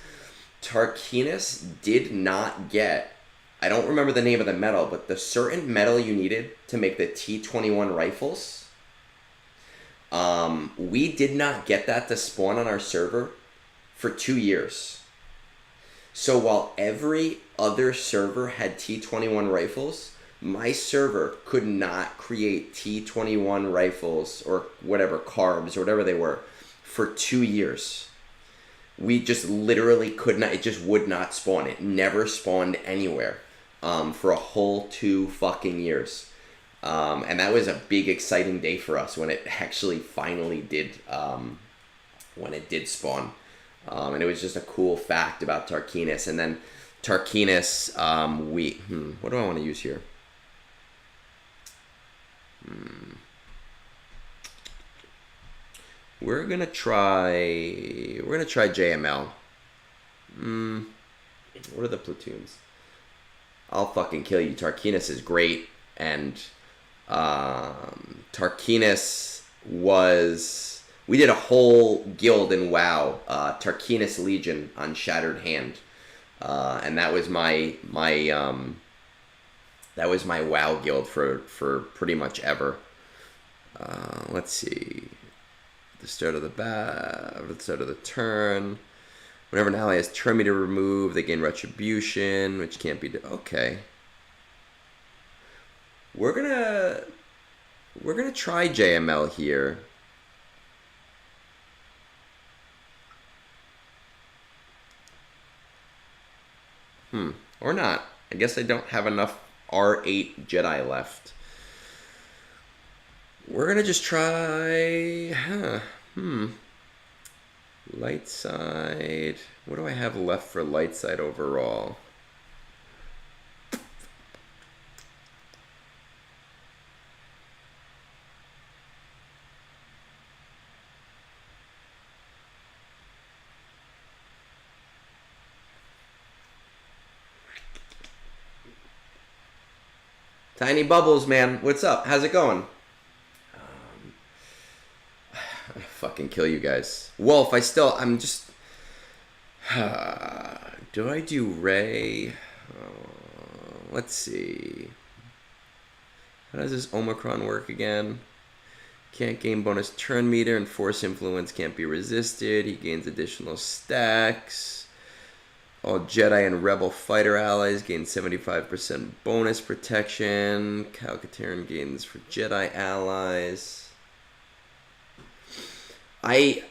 Tarquinius did not get, I don't remember the name of the metal, but the certain metal you needed to make the T-21 rifles, we did not get that to spawn on our server for 2 years. So while every other server had T-21 rifles, my server could not create T-21 rifles or whatever, carbs or whatever they were, for 2 years. We just literally could not, it just would not spawn. It never spawned anywhere for a whole 2 fucking years. And that was a big exciting day for us when it actually finally did, when it did spawn. And it was just a cool fact about Tarquinius. And then Tarquinius, what do I want to use here? We're gonna try JML. What are the platoons? I'll fucking kill you. Tarquinius is great, and Tarquinius was. We did a whole guild in WoW, Tarquinius Legion on Shattered Hand, and that was my WoW guild for pretty much ever. Let's see. At the start of the turn, whenever an ally has turn meter removed, they gain retribution, which can't be. Okay. We're gonna try JML here. Or not. I guess I don't have enough R8 Jedi left. We're gonna just try, light side. What do I have left for light side overall? Tiny Bubbles, man. What's up? How's it going? I'll fucking kill you guys. Wolf, I'm just... do I do Ray? Let's see. How does this Omicron work again? Can't gain bonus turn meter and force influence can't be resisted. He gains additional stacks. All Jedi and Rebel fighter allies gain 75% bonus protection. Calcaterran gains for Jedi allies. I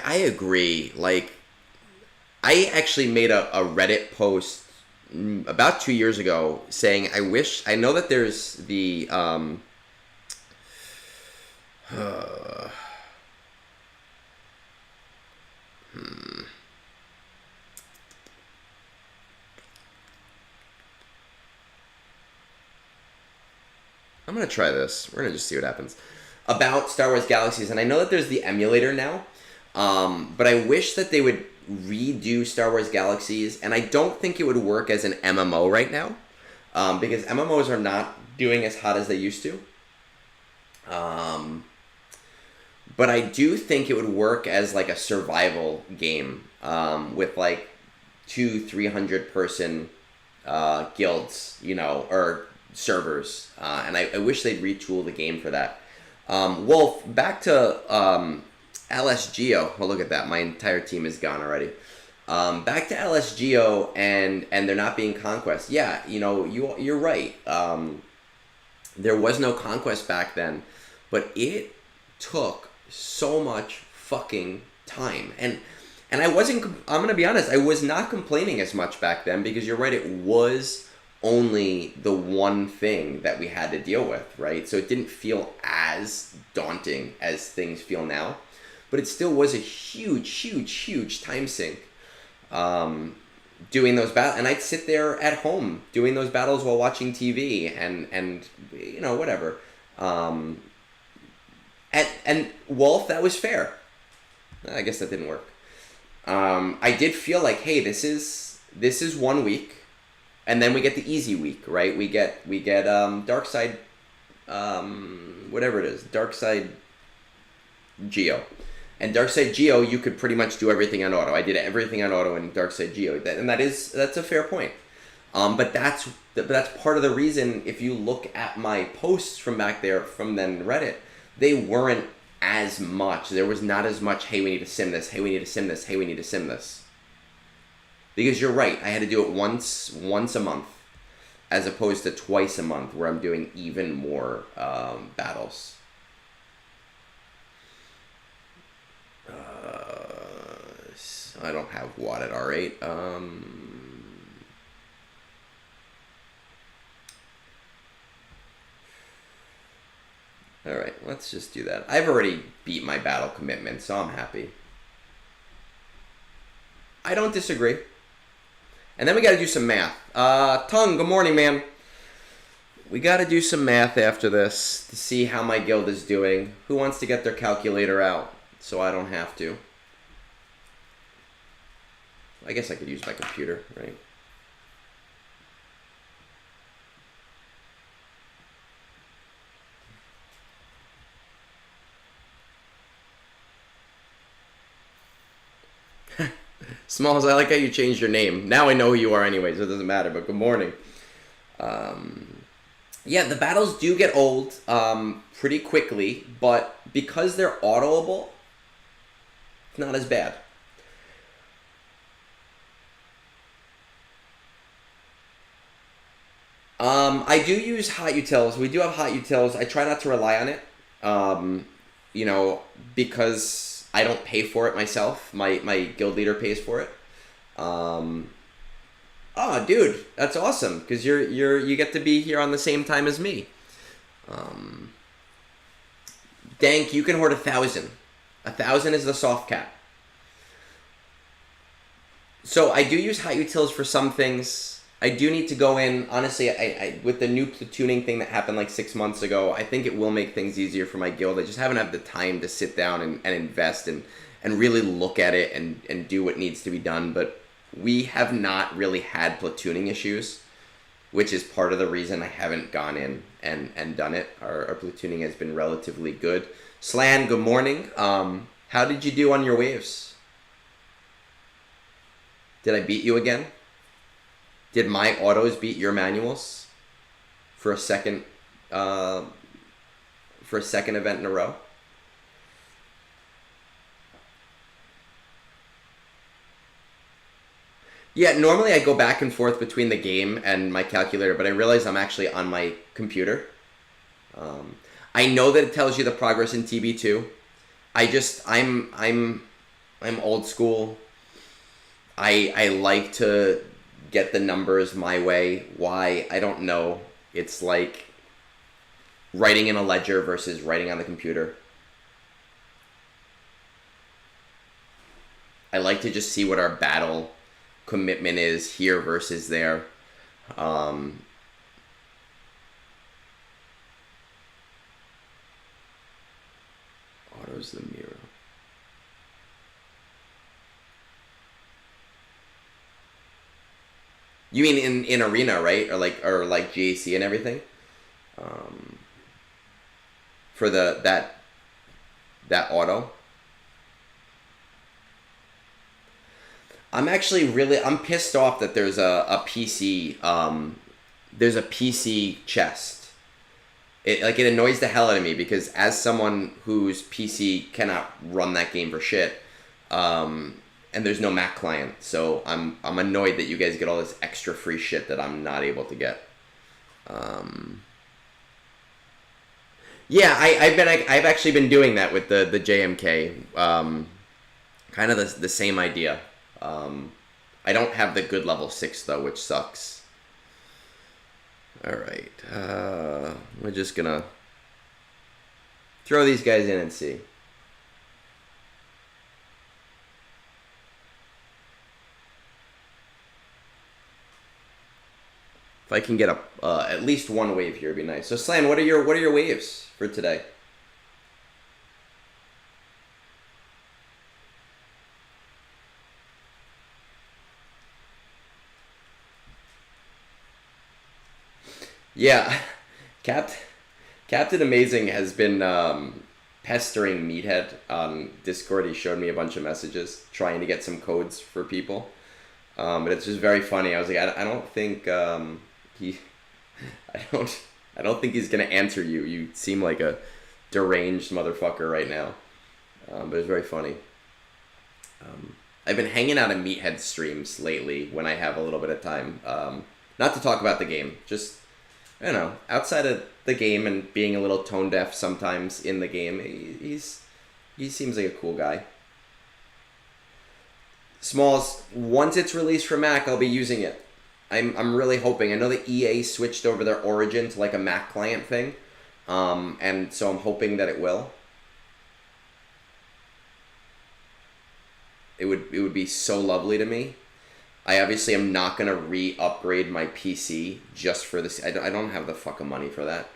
agree. Like, I actually made a Reddit post about 2 years ago saying I know that there's the I'm going to try this. We're going to just see what happens. About Star Wars Galaxies, and I know that there's the emulator now, but I wish that they would redo Star Wars Galaxies, and I don't think it would work as an MMO right now, because MMOs are not doing as hot as they used to. But I do think it would work as like a survival game, with like 200-300 person guilds, you know, or servers, and I wish they'd retool the game for that. Wolf, back to LSGO. Well, look at that. My entire team is gone already. Back to LSGO and there not being conquest. Yeah, you know, you're right. There was no conquest back then, but it took so much fucking time. And I wasn't, I'm gonna be honest, I was not complaining as much back then, because you're right, it was only the one thing that we had to deal with, right? So it didn't feel as daunting as things feel now, but it still was a huge time sink. Doing those battles, and I'd sit there at home doing those battles while watching TV, and you know, whatever. And Wolf, that was fair. I guess that didn't work. I did feel like, hey, this is 1 week, and then we get the easy week, right? We get Dark Side, whatever it is, Dark Side Geo. And Dark Side Geo, you could pretty much do everything on auto. I did everything on auto in Dark Side Geo, and that's a fair point. But that's part of the reason. If you look at my posts from back there, from then Reddit, they weren't as much. There was not as much, hey, we need to sim this, hey, we need to sim this, hey, we need to sim this. Because you're right, I had to do it once a month, as opposed to twice a month, where I'm doing even more battles. I don't have Watt at R8. Alright, let's just do that. I've already beat my battle commitment, so I'm happy. I don't disagree. And then we gotta do some math. Tung, good morning, man. We gotta do some math after this to see how my guild is doing. Who wants to get their calculator out so I don't have to? I guess I could use my computer, right? Smalls, I like how you changed your name. Now I know who you are anyway, so it doesn't matter, but good morning. Yeah, the battles do get old pretty quickly, but because they're autoable, it's not as bad. I do use hot utils. We do have hot utils. I try not to rely on it, you know, because I don't pay for it myself. My guild leader pays for it. Oh, dude, that's awesome, because you get to be here on the same time as me. Dank, you can hoard 1,000. 1,000 is the soft cap. So I do use hot utils for some things. I do need to go in, honestly, I with the new platooning thing that happened like 6 months ago, I think it will make things easier for my guild. I just haven't had the time to sit down and invest and really look at it and do what needs to be done. But we have not really had platooning issues, which is part of the reason I haven't gone in and done it. Our platooning has been relatively good. Slan, good morning. How did you do on your waves? Did I beat you again? Did my autos beat your manuals for a second event in a row? Yeah, normally I go back and forth between the game and my calculator, but I realize I'm actually on my computer. I know that it tells you the progress in TB2. I'm old school. I like to get the numbers my way. Why? I don't know. It's like writing in a ledger versus writing on the computer. I like to just see what our battle commitment is here versus there. Auto's the mirror. You mean in arena, right? Or like GAC and everything? For that auto. I'm actually I'm pissed off that there's a PC, there's a PC chest. It annoys the hell out of me because as someone whose PC cannot run that game for shit, and there's no Mac client, so I'm annoyed that you guys get all this extra free shit that I'm not able to get. Yeah, I've actually been doing that with the JMK. Kind of the same idea. I don't have the good level 6 though, which sucks. All right, we're just gonna throw these guys in and see. If I can get at least one wave here, it'd be nice. So Slan, what are your waves for today? Yeah, Captain Amazing has been pestering Meathead on Discord. He showed me a bunch of messages trying to get some codes for people. But it's just very funny. I was like, I don't think he, I don't think he's gonna answer you. You seem like a deranged motherfucker right now. But it's very funny. I've been hanging out in Meathead streams lately when I have a little bit of time. Not to talk about the game, just, I don't know, outside of the game and being a little tone deaf sometimes in the game, he seems like a cool guy. Smalls, once it's released for Mac, I'll be using it. I'm really hoping. I know that EA switched over their Origin to like a Mac client thing, and so I'm hoping that it will. It would be so lovely to me. I obviously am not gonna re-upgrade my PC just for this. I don't have the fucking money for that,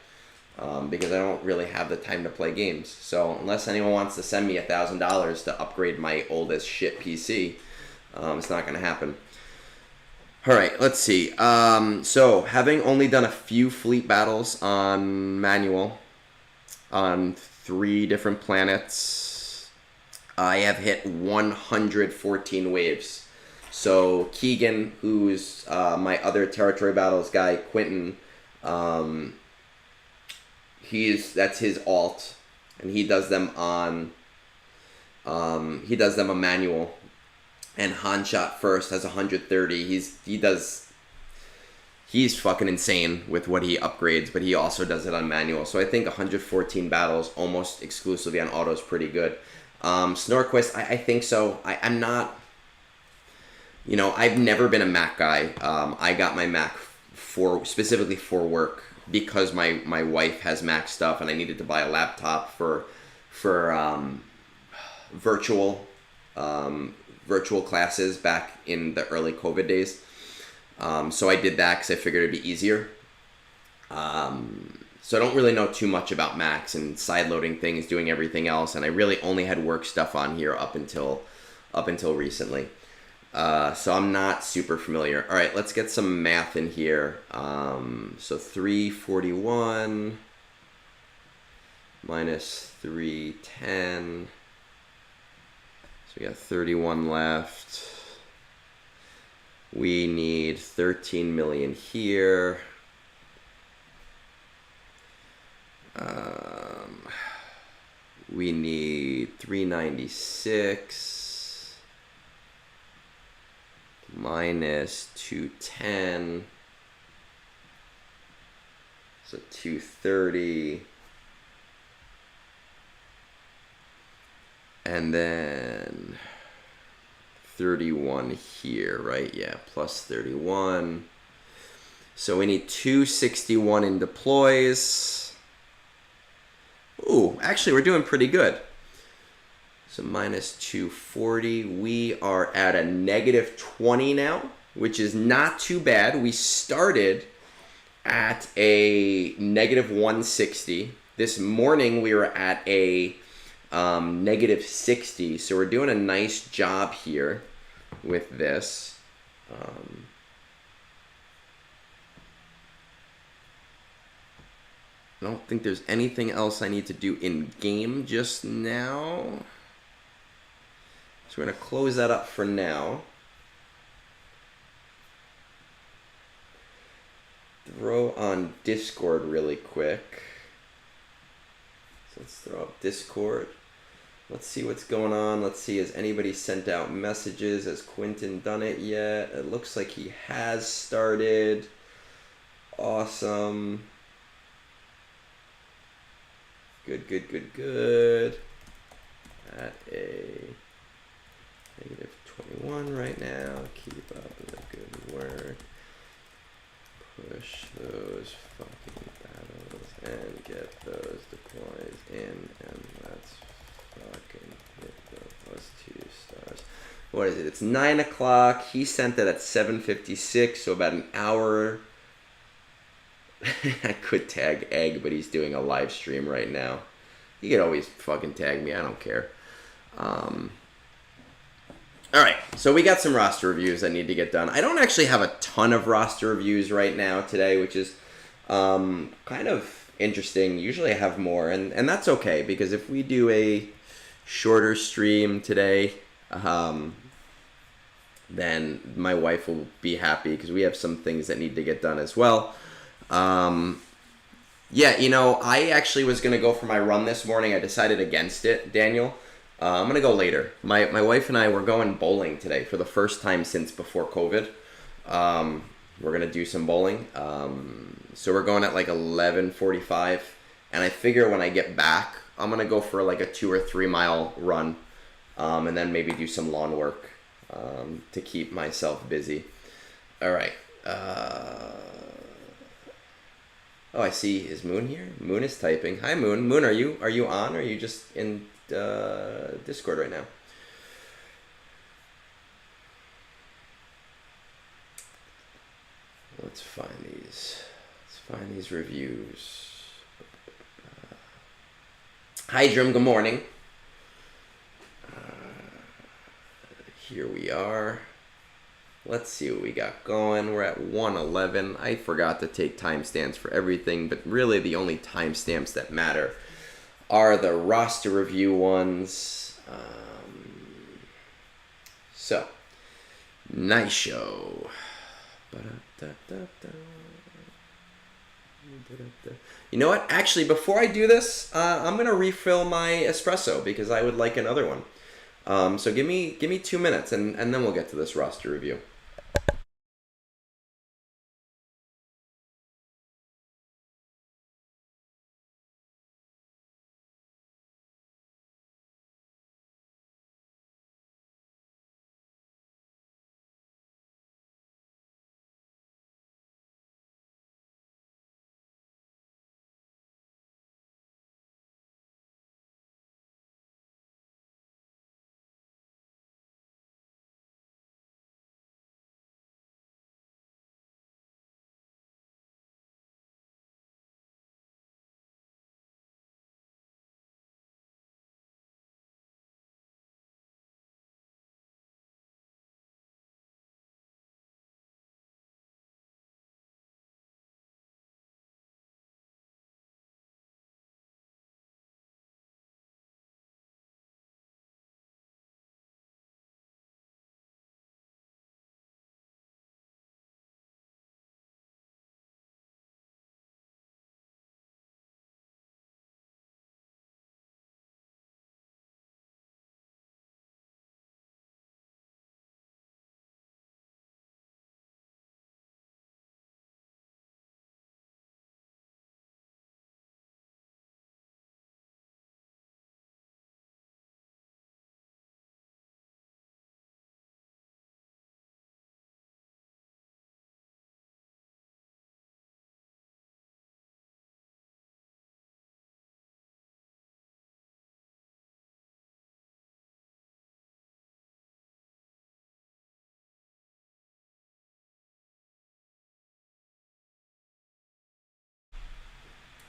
because I don't really have the time to play games. So unless anyone wants to send me $1,000 to upgrade my oldest shit PC, it's not gonna happen. All right, let's see. So having only done a few fleet battles on manual on 3 different planets, I have hit 114 waves. So Keegan, who's my other territory battles guy, Quentin, that's his alt, and he does them on manual. And Hanshot first has 130. He's fucking insane with what he upgrades, but he also does it on manual. So I think 114 battles almost exclusively on auto is pretty good. Snorquist, I think so. I'm not, I've never been a Mac guy. I got my Mac specifically for work because my wife has Mac stuff and I needed to buy a laptop for virtual classes back in the early COVID days. So I did that because I figured it'd be easier. So I don't really know too much about Macs and sideloading things, doing everything else, and I really only had work stuff on here up until recently. So I'm not super familiar. All right, let's get some math in here. So 341 minus 310. So we got 31 left. We need 13 million here. We need 396 minus 210. So 230. And then 31 here, right? Yeah, plus 31. So we need 261 in deploys. Ooh, actually, we're doing pretty good. So minus 240. We are at a negative 20 now, which is not too bad. We started at a negative 160. This morning, we were at a negative 60. So we're doing a nice job here with this. I don't think there's anything else I need to do in game just now. So we're going to close that up for now. on Discord really quick. So let's throw up Discord. Let's see what's going on. Let's see, has anybody sent out messages? Has Quentin done it yet? It looks like he has started. Awesome. Good, good, good, good. At a -21 right now. Keep up the good work. Push those fucking battles and get those deploys in, and let's fucking hit those 2 stars. What is it? It's 9 o'clock. He sent it at 7:56, so about an hour. I could tag Egg, but he's doing a live stream right now. You could always fucking tag me. I don't care. All right, so we got some roster reviews that need to get done. I don't actually have a ton of roster reviews right now today, which is kind of interesting. Usually I have more, and that's okay, because if we do a shorter stream today, then my wife will be happy, because we have some things that need to get done as well. Yeah, you know, I actually was going to go for my run this morning. I decided against it, Daniel. I'm going to go later. My wife and I were going bowling today for the first time since before COVID. We're going to do some bowling. So we're going at like 11:45. And I figure when I get back, I'm going to go for like a 2 or 3 mile run. And then maybe do some lawn work to keep myself busy. All right. Oh, I see. Is Moon here? Moon is typing. Hi, Moon. Moon, are you on? Or are you just in Discord right now? Let's find these. Let's find these reviews. Hi, Drum. Good morning. Here we are. Let's see what we got going. We're at 1:11. I forgot to take timestamps for everything, but really the only timestamps that matter are the roster review ones. So, Naisho. You know what? Actually, before I do this, I'm going to refill my espresso because I would like another one. So give me 2 minutes, and then we'll get to this roster review.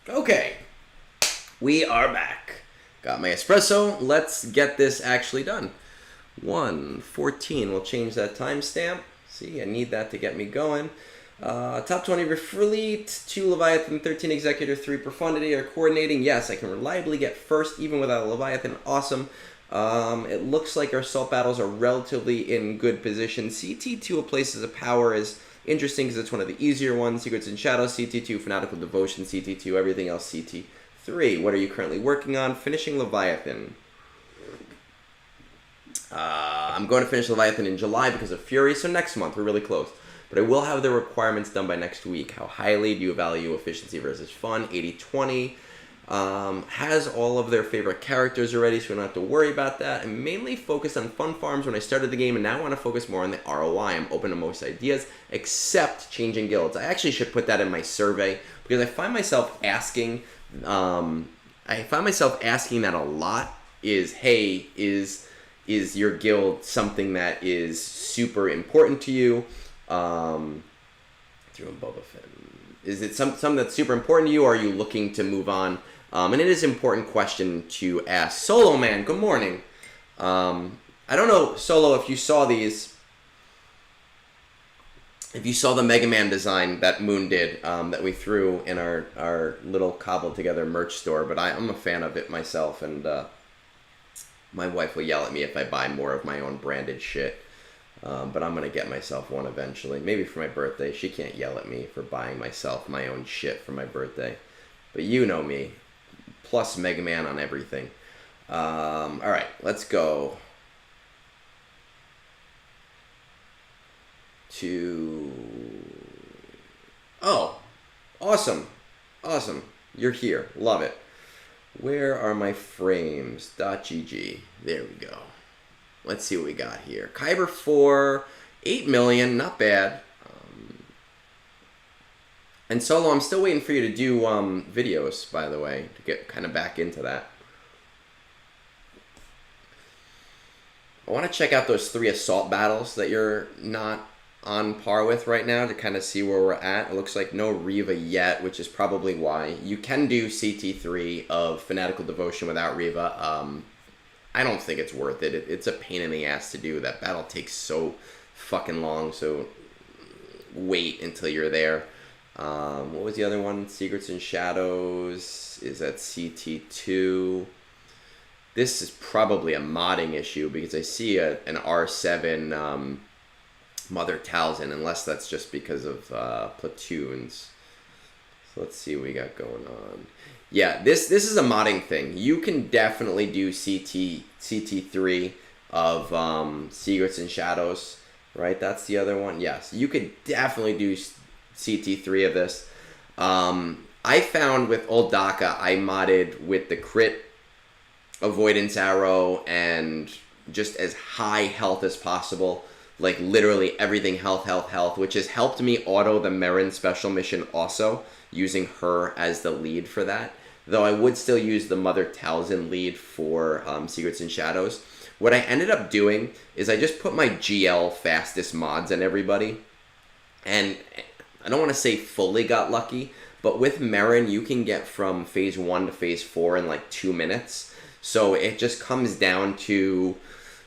Okay, we are back. Got my espresso. Let's get this actually done. 1:14. We'll change that timestamp. See, I need that to get me going. Top 20 of your fleet, 2 Leviathan, 13 Executor, 3 Profundity are coordinating. Yes, I can reliably get first even without a Leviathan. Awesome. It looks like our assault battles are relatively in good position. CT2 of Places of Power is Interesting because it's one of the easier ones. Secrets and Shadows, CT2. Fanatical Devotion, CT2. Everything else, CT3. What are you currently working on? Finishing Leviathan. I'm going to finish Leviathan in July because of Fury, so next month. We're really close. But I will have the requirements done by next week. How highly do you value efficiency versus fun? 80-20. Has all of their favorite characters already, so we don't have to worry about that. I'm mainly focused on fun farms when I started the game, and now I want to focus more on the ROI. I'm open to most ideas, except changing guilds. I actually should put that in my survey, because I find myself asking that a lot, hey, is your guild something that is super important to you? Is it something that's super important to you, or are you looking to move on? And it is an important question to ask. Solo Man, good morning. I don't know, Solo, if you saw these. If you saw the Mega Man design that Moon did, that we threw in our little cobbled together merch store, but I'm a fan of it myself, and my wife will yell at me if I buy more of my own branded shit. But I'm going to get myself one eventually. Maybe for my birthday. She can't yell at me for buying myself my own shit for my birthday. But you know me. Plus Mega Man on everything. Alright, let's go to... Oh, awesome. Awesome. You're here. Love it. Where are my frames? .gg. There we go. Let's see what we got here. Kyber 4, 8 million, not bad. And Solo, I'm still waiting for you to do videos, by the way, to get kind of back into that. I want to check out those 3 assault battles that you're not on par with right now to kind of see where we're at. It looks like no Reva yet, which is probably why. You can do CT3 of Fanatical Devotion without Reva. I don't think it's worth it. It's a pain in the ass to do. That battle takes so fucking long, so wait until you're there. What was the other one? Secrets and Shadows is at CT2. This is probably a modding issue because I see an R7 Mother Talzin, unless that's just because of platoons. So let's see what we got going on. Yeah, this is a modding thing. You can definitely do CT3 of Secrets and Shadows, right? That's the other one. Yes, you could definitely do CT3 of this. I found with Old Daka, I modded with the crit avoidance arrow and just as high health as possible. Like literally everything health, which has helped me auto the Merrin special mission also, using her as the lead for that. Though I would still use the Mother Talzin lead for Secrets and Shadows. What I ended up doing is I just put my GL fastest mods on everybody. And I don't want to say fully got lucky, but with Merrin you can get from phase 1 to phase 4 in like 2 minutes. So it just comes down to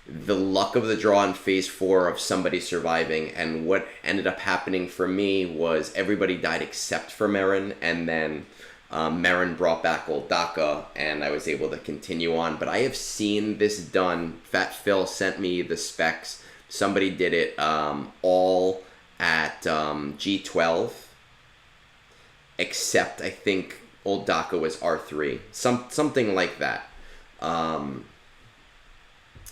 the luck of the draw in phase 4 of somebody surviving, and what ended up happening for me was everybody died except for Merrin, and then Merrin brought back Old Daka, and I was able to continue on. But I have seen this done. Fat Phil sent me the specs. Somebody did it all at G12, except I think Old Daka was R3, something like that.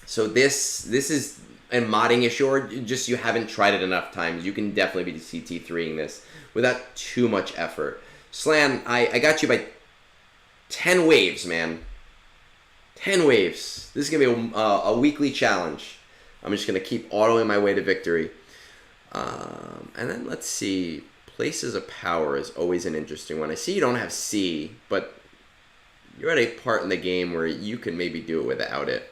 So this is a modding issue, or just you haven't tried it enough times. You can definitely be CT3ing this without too much effort. Slan, I got you by 10 waves, man. 10 waves. This is going to be a weekly challenge. I'm just going to keep autoing my way to victory. And then let's see. Places of Power is always an interesting one. I see you don't have C, but you're at a part in the game where you can maybe do it without it.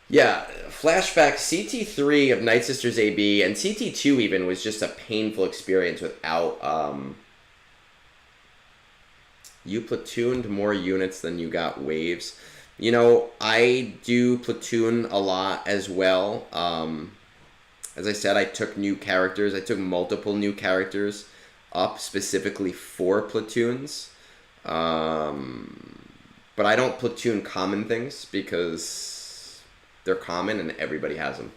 Yeah, flashback, CT3 of Night Sisters AB, and CT2 even was just a painful experience without, you platooned more units than you got waves. You know, I do platoon a lot as well. As I said, I took new characters. I took multiple new characters up specifically for platoons. But I don't platoon common things because they're common and everybody has them.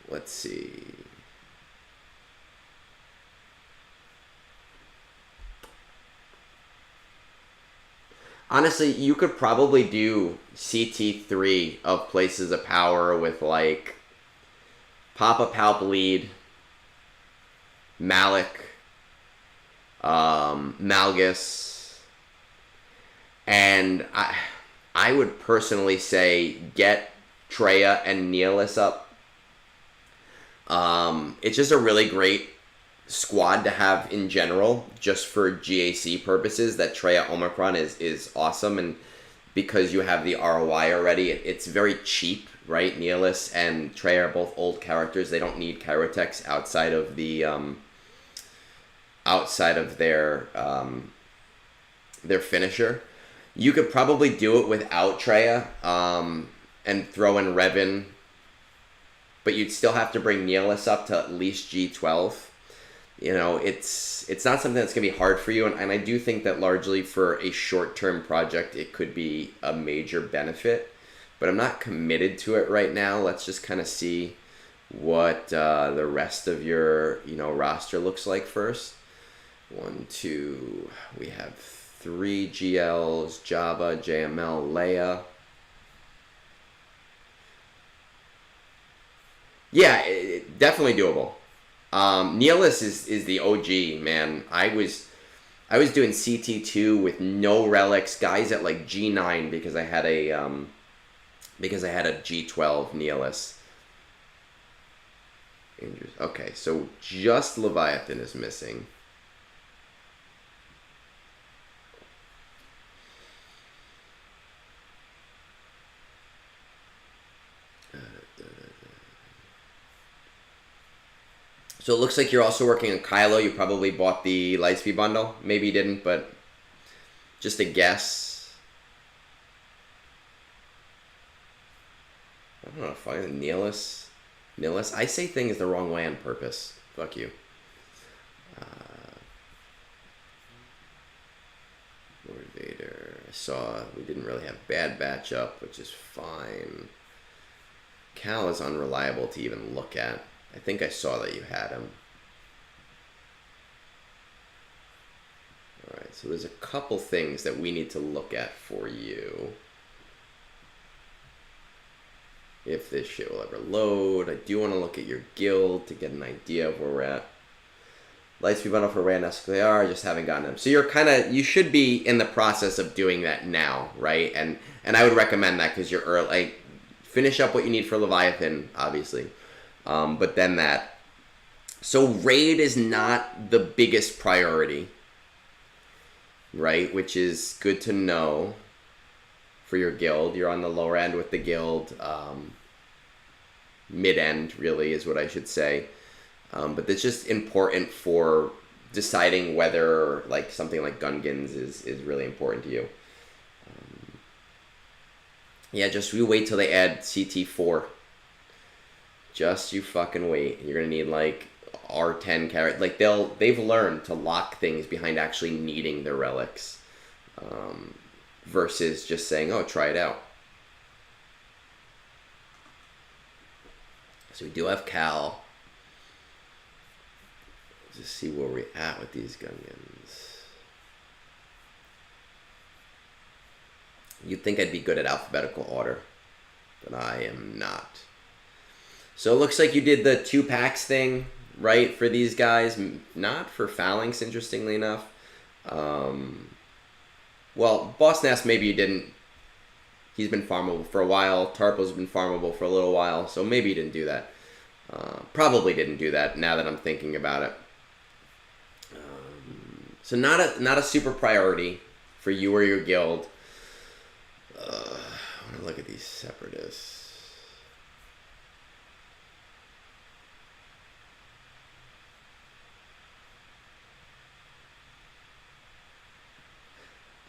Let's see. Honestly, you could probably do CT3 of Places of Power with like Papa Palp lead, Malik, Malgus, and I would personally say get Treya and Neelis up. It's just a really great squad to have in general, just for GAC purposes. That Treya Omicron is awesome, and because you have the ROI already, it's very cheap, right? Neelis and Treya are both old characters. They don't need Kyrotechs outside of the their finisher. You could probably do it without Treya and throw in Revan, but you'd still have to bring Neelis up to at least G12. You know, it's not something that's going to be hard for you, and I do think that largely for a short-term project, it could be a major benefit, but I'm not committed to it right now. Let's just kind of see what the rest of your, roster looks like first. 1, 2, we have 3 GLs, Jabba, JML, Leia. Yeah, definitely doable. Neelis is the OG, man. I was doing CT2 with no relics, guys at like G9 because I had a G12 Neelis. Okay, so just Leviathan is missing. So it looks like you're also working on Kylo. You probably bought the Lightspeed bundle. Maybe you didn't, but just a guess. I don't know if I Neelis. I say things the wrong way on purpose. Fuck you. Lord Vader. I saw we didn't really have bad matchup, which is fine. Cal is unreliable to even look at. I think I saw that you had him. Alright, so there's a couple things that we need to look at for you. If this shit will ever load. I do want to look at your guild to get an idea of where we're at. Lightspeed bundle for Rand SKR, I just haven't gotten them. So you should be in the process of doing that now, right? And I would recommend that because you're early. Like, finish up what you need for Leviathan, obviously. But then that. So raid is not the biggest priority, right? Which is good to know for your guild. You're on the lower end with the guild. Mid-end, really, is what I should say. But it's just important for deciding whether like something like Gungans is really important to you. Yeah, just you wait till they add CT4. Just you fucking wait. You're gonna need like R10 carrot. Like they've learned to lock things behind actually needing their relics, versus just saying, "Oh, try it out." So we do have Cal. Let's just see where we're at with these Gungans. You'd think I'd be good at alphabetical order, but I am not. So it looks like you did the 2 packs thing, right, for these guys. Not for Phalanx, interestingly enough. Well, Boss Nass, maybe you didn't. He's been farmable for a while. Tarpo's been farmable for a little while, so maybe you didn't do that. Probably didn't do that now that I'm thinking about it. So not a super priority for you or your guild. I want to look at these separatists.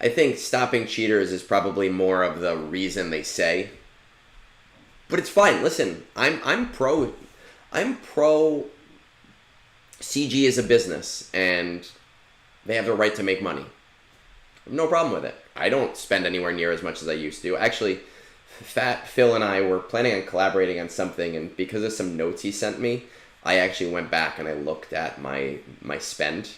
I think stopping cheaters is probably more of the reason they say. But it's fine. Listen, I'm pro CG as a business, and they have the right to make money. No problem with it. I don't spend anywhere near as much as I used to. Actually, Fat Phil and I were planning on collaborating on something, and because of some notes he sent me, I actually went back and I looked at my spend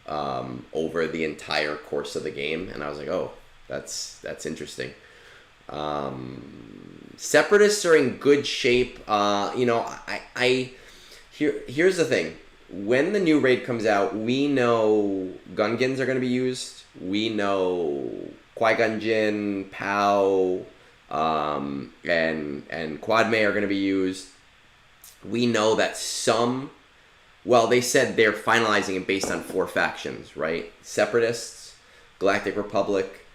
over the entire course of the game, and I was like, oh, that's interesting. Separatists are in good shape. Here's the thing. When the new raid comes out, we know Gungans are going to be used. We know Qui-Gon Jinn, Pow, and Quad May are going to be used. We know that they said they're finalizing it based on 4 factions, right? Separatists, Galactic Republic,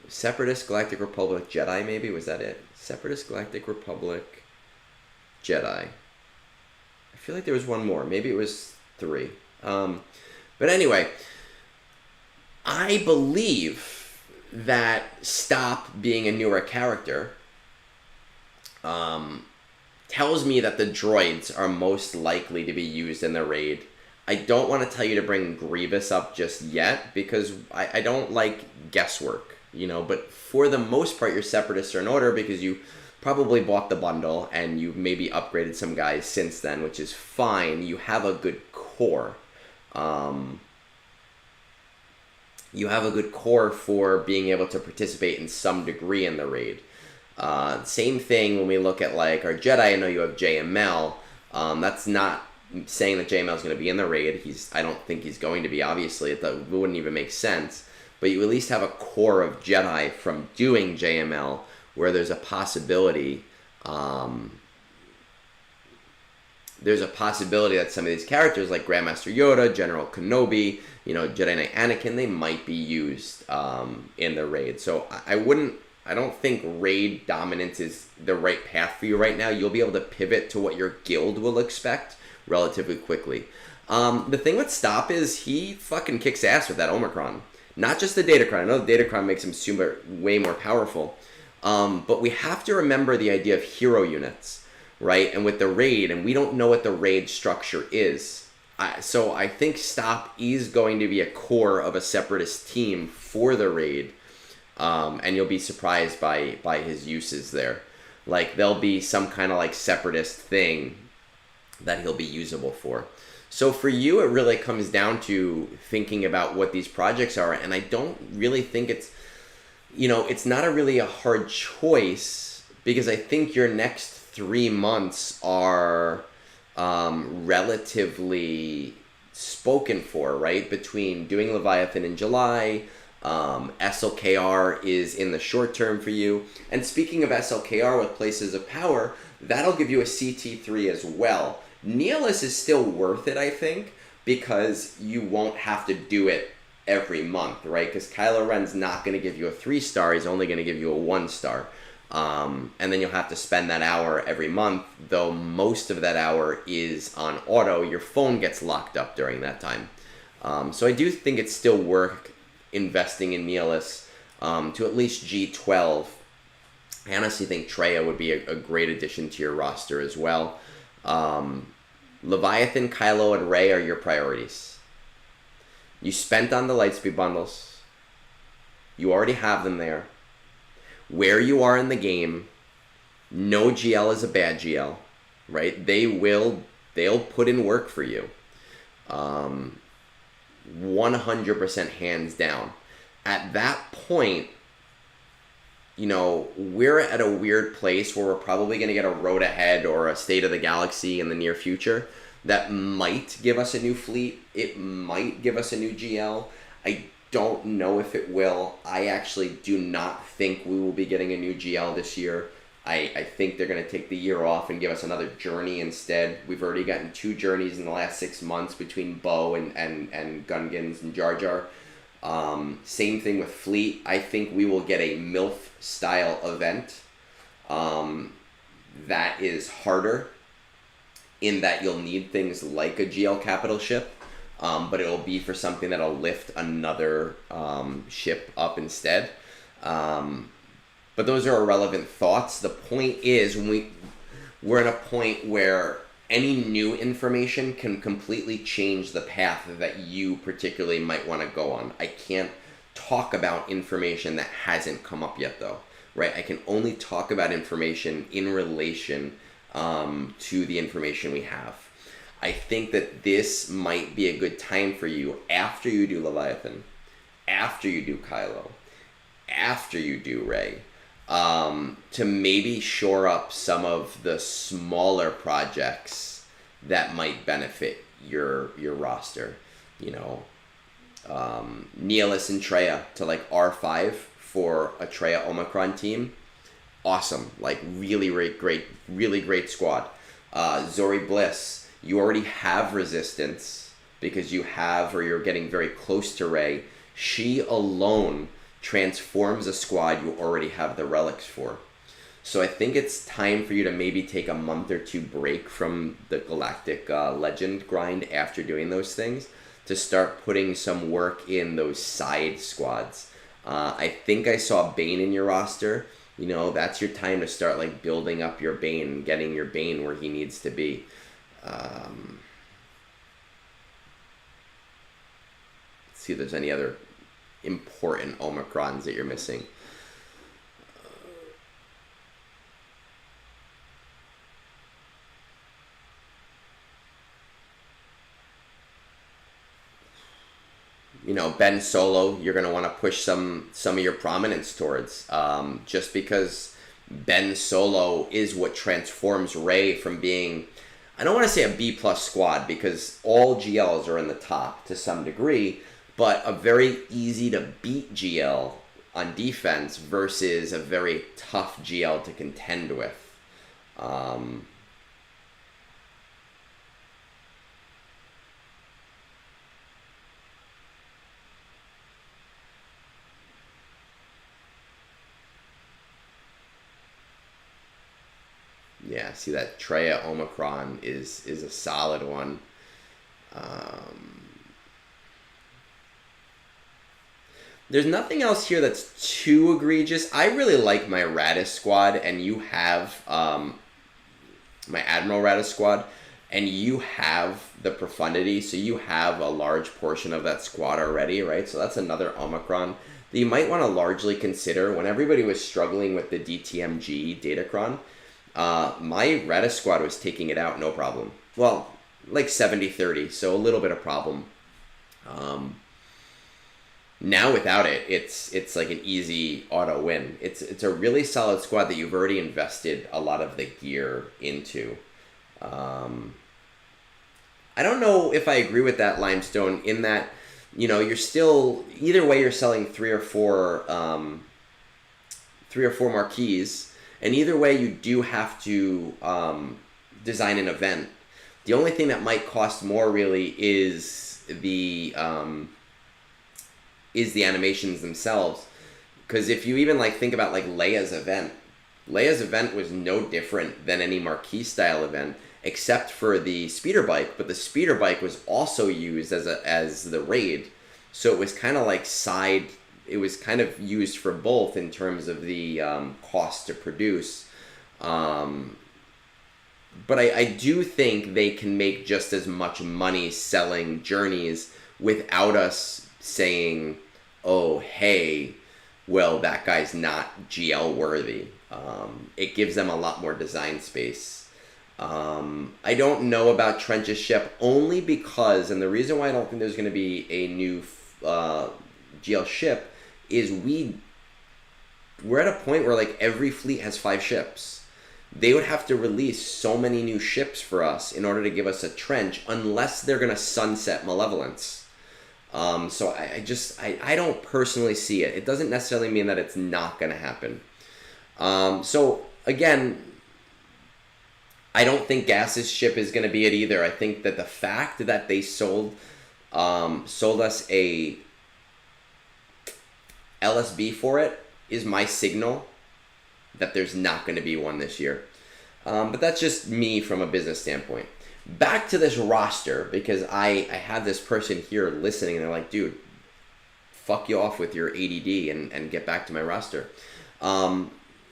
Separatist, Galactic Republic, Jedi, maybe? Was that it? Separatist, Galactic Republic, Jedi. I feel like there was one more. Maybe it was 3. But anyway, I believe that Stop being a newer character tells me that the droids are most likely to be used in the raid. I don't want to tell you to bring Grievous up just yet because I don't like guesswork, but for the most part your Separatists are in order because you probably bought the bundle and you maybe upgraded some guys since then, which is fine. You have a good core. You have a good core for being able to participate in some degree in the raid. Same thing when we look at like our Jedi. I know you have JML. That's not saying that JML is going to be in the raid. I don't think he's going to be. Obviously, it wouldn't even make sense. But you at least have a core of Jedi from doing JML, where there's a possibility. There's a possibility that some of these characters, like Grandmaster Yoda, General Kenobi, Jedi Knight Anakin, they might be used in the raid. So I don't think raid dominance is the right path for you right now. You'll be able to pivot to what your guild will expect relatively quickly. The thing with Stop is he fucking kicks ass with that Omicron. Not just the Datacron. I know the Datacron makes him way more powerful. But we have to remember the idea of hero units, right? And with the raid, and we don't know what the raid structure is. So I think Stop is going to be a core of a Separatist team for the raid. And you'll be surprised by his uses there. Like, there'll be some kind of like Separatist thing that he'll be usable for. So for you, it really comes down to thinking about what these projects are. And I don't really think it's not really a hard choice because I think your next 3 months are relatively spoken for, right? Between doing Leviathan in July, SLKR is in the short term for you. And speaking of SLKR with Places of Power, that'll give you a CT3 as well. Nihilus is still worth it, I think, because you won't have to do it every month, right? Because Kylo Ren's not going to give you a 3-star, he's only going to give you a 1-star. And then you'll have to spend that hour every month, though most of that hour is on auto. Your phone gets locked up during that time. So I do think it's still worth investing in Nihilus to at least G12. I honestly think Traya would be a great addition to your roster as well. Leviathan, Kylo, and Rey are your priorities. You spent on the Lightspeed bundles. You already have them there. Where you are in the game, no GL is a bad GL, right? They'll put in work for you. 100% hands down. At that point, we're at a weird place where we're probably going to get a Road Ahead or a State of the Galaxy in the near future that might give us a new fleet. It might give us a new GL. I don't know if it will. I actually do not think we will be getting a new GL this year. I think they're going to take the year off and give us another journey instead. We've already gotten 2 journeys in the last 6 months between Bo and Gungans and Jar Jar. Same thing with Fleet. I think we will get a MILF style event that is harder in that you'll need things like a GL capital ship, but it'll be for something that'll lift another ship up instead. But those are irrelevant thoughts. The point is, we're at a point where any new information can completely change the path that you particularly might want to go on. I can't talk about information that hasn't come up yet, though. right? I can only talk about information in relation to the information we have. I think that this might be a good time for you after you do Leviathan, after you do Kylo, after you do Rey, to maybe shore up some of the smaller projects that might benefit your roster. You know, Neelis and Traya to like R5 for a Traya Omicron team. Awesome. Like really great squad. Zori Bliss, you already have resistance because you have, or you're getting very close to Rey. She alone transforms a squad you already have the relics for. So I think it's time for you to maybe take a month or two break from the Galactic Legend grind after doing those things to start putting some work in those side squads. I think I saw Bane in your roster. You know, that's your time to start like building up your Bane, getting your Bane where he needs to be. Let's see if there's any other important Omicrons that you're missing. You know, Ben Solo, you're going to want to push some of your prominence towards, just because Ben Solo is what transforms Rey from being, I don't want to say a B+ squad because all GLs are in the top to some degree, but a very easy to beat GL on defense versus a very tough GL to contend with. Yeah, see that Traya Omicron is a solid one. There's nothing else here that's too egregious. I really like my Radis squad, and you have my Admiral Radis squad, and you have the Profundity, so you have a large portion of that squad already, right? So that's another Omicron that you might want to largely consider. When everybody was struggling with the DTMG Datacron, my Radis squad was taking it out no problem. Well, like 70-30, so a little bit of problem. Now without it, it's like an easy auto win. It's a really solid squad that you've already invested a lot of the gear into. I don't know if I agree with that, Limestone, in that, you know, you're still, either way you're selling three or four marquees, and either way you do have to design an event. The only thing that might cost more really is the animations themselves. Because if you even like think about like Leia's event was no different than any marquee style event, except for the speeder bike. But the speeder bike was also used as the raid, so it was kind of like it was kind of used for both in terms of the cost to produce. But I do think they can make just as much money selling journeys without us saying, oh, hey, well, that guy's not GL worthy. It gives them a lot more design space. I don't know about Trench's ship only because, and the reason why I don't think there's going to be a new GL ship is we're at a point where like every fleet has 5 ships. They would have to release so many new ships for us in order to give us a Trench, unless they're going to sunset Malevolence. So I don't personally see it. It doesn't necessarily mean that it's not going to happen. So again, I don't think Gas's ship is going to be it either. I think that the fact that they sold us a LSB for it is my signal that there's not going to be one this year. But that's just me from a business standpoint. Back to this roster, because I have this person here listening and they're like, dude, fuck you off with your ADD and get back to my roster.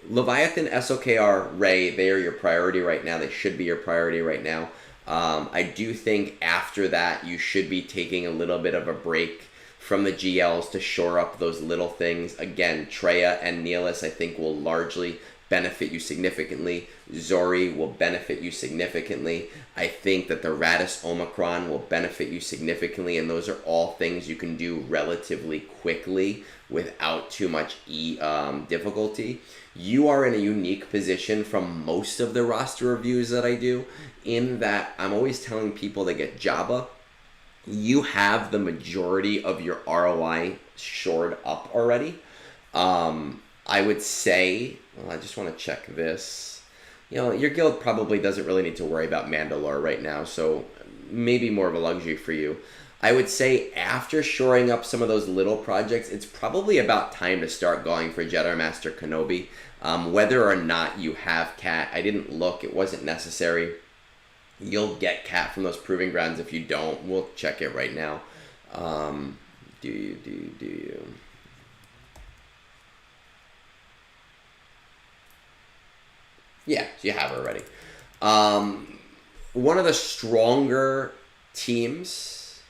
Leviathan, SOKR, Rey, they are your priority right now. They should be your priority right now. I do think after that you should be taking a little bit of a break from the GLs to shore up those little things. Again, Treya and Nihilus I think will largely benefit you significantly. Zori will benefit you significantly. I think that the Radis Omicron will benefit you significantly, and those are all things you can do relatively quickly without too much difficulty. You are in a unique position from most of the roster reviews that I do, in that I'm always telling people to get Jabba. You have the majority of your ROI shored up already. I would say, well, I just want to check this. You know, your guild probably doesn't really need to worry about Mandalore right now, so maybe more of a luxury for you. I would say after shoring up some of those little projects, it's probably about time to start going for Jedi Master Kenobi. Whether or not you have Cat, I didn't look, it wasn't necessary. You'll get Cat from those proving grounds. If you don't, we'll check it right now. Do you? Yeah, you have her already. One of the stronger teams.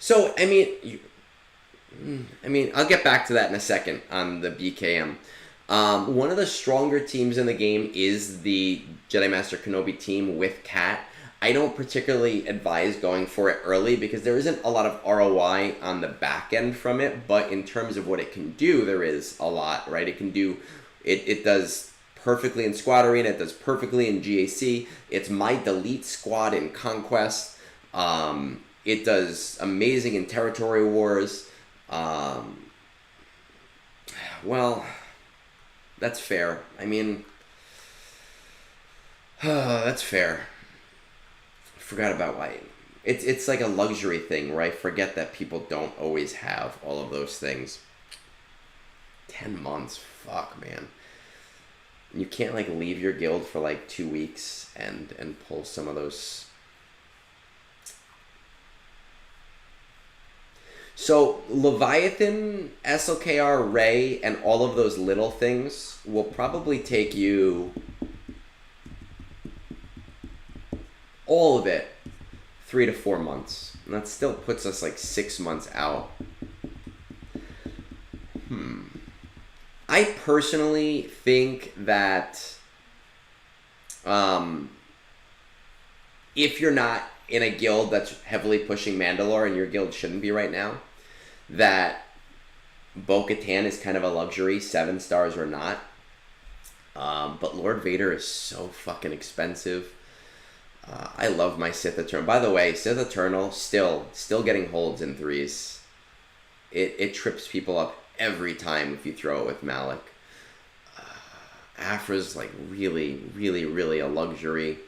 So, I mean, I'll get back to that in a second on the BKM. One of the stronger teams in the game is the Jedi Master Kenobi team with Cat. I don't particularly advise going for it early because there isn't a lot of ROI on the back end from it, but in terms of what it can do, there is a lot, right? It can do, it does perfectly in Squad Arena, it does perfectly in GAC, it's my delete squad in Conquest, it does amazing in Territory Wars. Well, that's fair. I mean, that's fair. I forgot about why. It's like a luxury thing, right? Forget that people don't always have all of those things. 10 months, fuck, man. You can't like leave your guild for like 2 weeks and pull some of those. So Leviathan, SLKR, Ray, and all of those little things will probably take you all of it 3 to 4 months. And that still puts us like 6 months out. I personally think that if you're not in a guild that's heavily pushing Mandalore, and your guild shouldn't be right now, that Bo-Katan is kind of a luxury, 7 stars or not. But Lord Vader is so fucking expensive. I love my Sith Eternal. By the way, Sith Eternal still getting holds in 3s. It trips people up every time if you throw it with Malik. Afra's like really, really, really a luxury.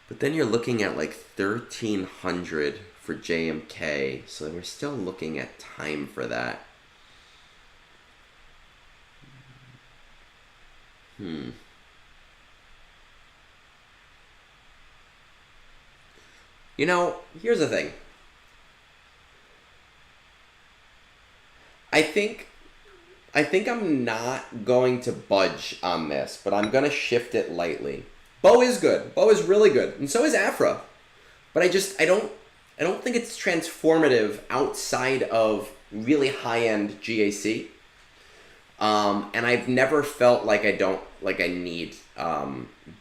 But then you're looking at like 1,300 for JMK, so we're still looking at time for that. You know, here's the thing. I think I'm not going to budge on this, but I'm going to shift it lightly. Bo is good. Bo is really good. And so is Afra. But I don't think it's transformative outside of really high-end GAC. And I've never felt like I need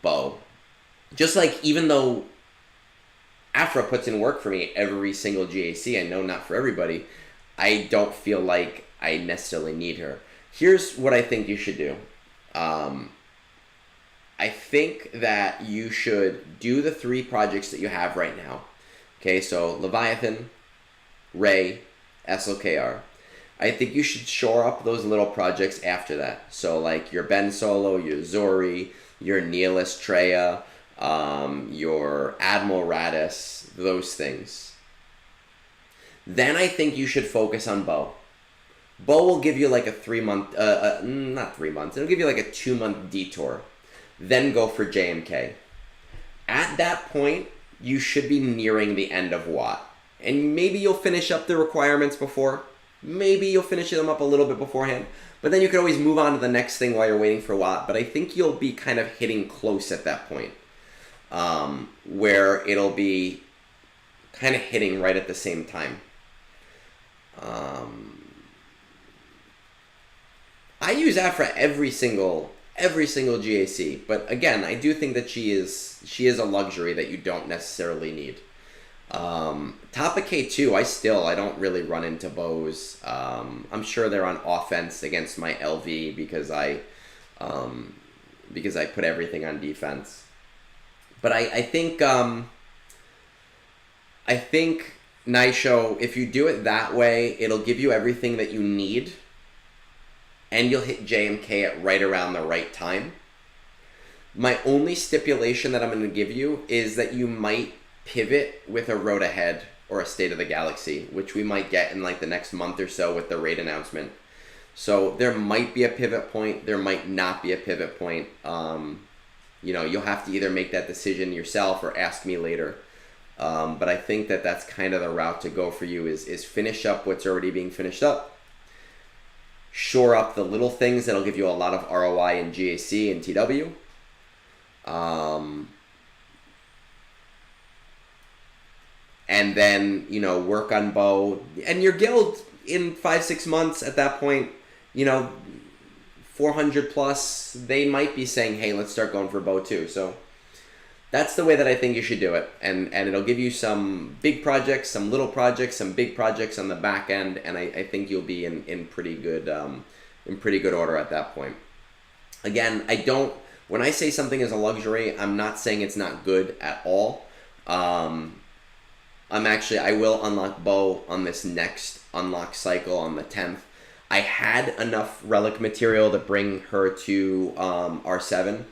Bo. Just like, even though Afra puts in work for me every single GAC, I know not for everybody, I don't feel like I necessarily need her. Here's what I think you should do. I think that you should do the 3 projects that you have right now. Okay, so Leviathan, Ray, SLKR. I think you should shore up those little projects after that. So like your Ben Solo, your Zori, your Nihilus Treya, your Admiral Radis, those things. Then I think you should focus on Bo. Bo will give you like a 3-month, not 3 months, it'll give you like a 2-month detour. Then go for JMK. At that point, you should be nearing the end of Watt. And maybe you'll finish up the requirements before. Maybe you'll finish them up a little bit beforehand. But then you could always move on to the next thing while you're waiting for a while. But I think you'll be kind of hitting close at that point, where it'll be kind of hitting right at the same time. I use Afra every single GAC, but again, I do think that she is a luxury that you don't necessarily need. Top of K2, I don't really run into bows. I'm sure they're on offense against my LV because I put everything on defense. But I think Naisho, if you do it that way, it'll give you everything that you need, and you'll hit JMK at right around the right time. My only stipulation that I'm going to give you is that you might pivot with a Road Ahead or a State of the Galaxy, which we might get in like the next month or so with the raid announcement. So there might be a pivot point, there might not be a pivot point. You'll have to either make that decision yourself or ask me later. But I think that that's kind of the route to go for you is finish up what's already being finished up. Shore up the little things that'll give you a lot of ROI in GAC and TW. And then, work on bow. And your guild in 5-6 months at that point, 400 plus, they might be saying, hey, let's start going for bow too. So that's the way that I think you should do it. And it'll give you some big projects, some little projects, some big projects on the back end. And I think you'll be in pretty good order at that point. Again, when I say something is a luxury, I'm not saying it's not good at all. I will unlock bow on this next unlock cycle on the 10th. I had enough relic material to bring her to R7.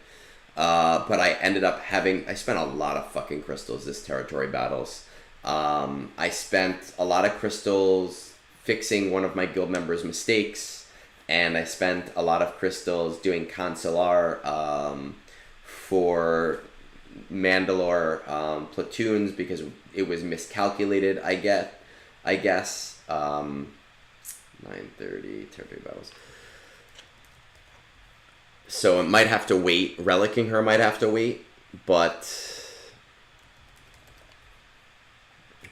But I ended up I spent a lot of fucking crystals this territory battles. I spent a lot of crystals fixing one of my guild members' mistakes, and I spent a lot of crystals doing consular for Mandalore platoons because it was miscalculated, I guess. 9:30 territory battles. So it might have to wait. Relicking her might have to wait, but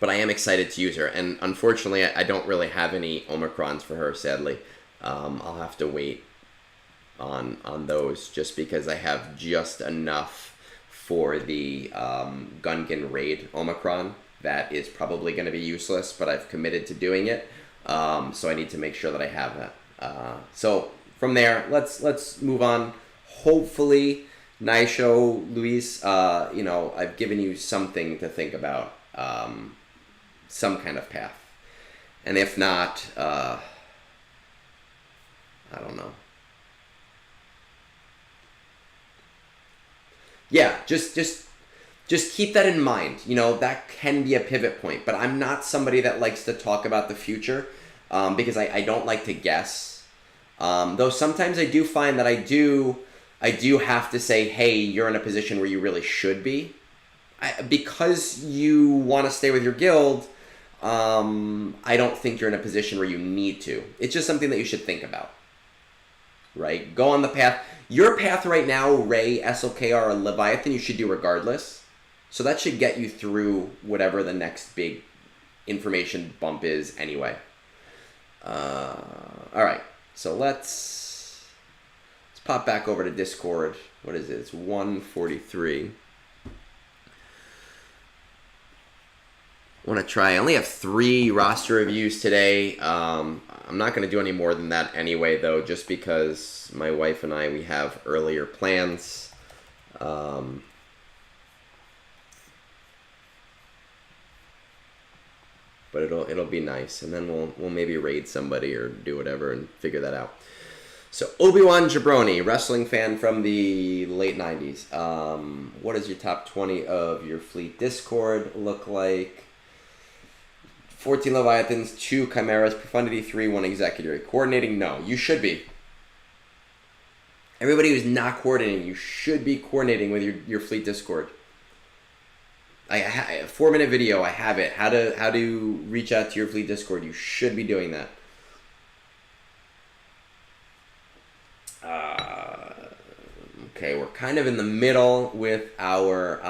I am excited to use her. And unfortunately, I don't really have any Omicrons for her, sadly. I'll have to wait on those just because I have just enough for the Gungan raid Omicron that is probably going to be useless, but I've committed to doing it. So I need to make sure that I have that. So from there, let's move on. Hopefully, Naisho, Luis, I've given you something to think about, some kind of path. And if not, I don't know. Yeah, just keep that in mind. That can be a pivot point. But I'm not somebody that likes to talk about the future because I don't like to guess. Though sometimes I do find that I do have to say, hey, you're in a position where you really should be. Because you want to stay with your guild, I don't think you're in a position where you need to. It's just something that you should think about. Right? Go on the path. Your path right now, Ray, SLKR, or Leviathan, you should do regardless. So that should get you through whatever the next big information bump is anyway. All right. So let's pop back over to Discord. What is it? It's 1:43. I want to try. I only have 3 roster reviews today. I'm not going to do any more than that anyway, though, just because my wife and we have earlier plans. But it'll be nice, and then we'll maybe raid somebody or do whatever and figure that out. So ObiwanJabroni, wrestling fan from the late 90s. What does your top 20 of your fleet Discord look like? 14 Leviathans, 2 Chimeras, Profundity 3, 1 Executor. Coordinating? No. You should be. Everybody who's not coordinating, you should be coordinating with your fleet Discord. A 4-minute video, I have it. How to reach out to your fleet Discord. You should be doing that. kind of in the middle with our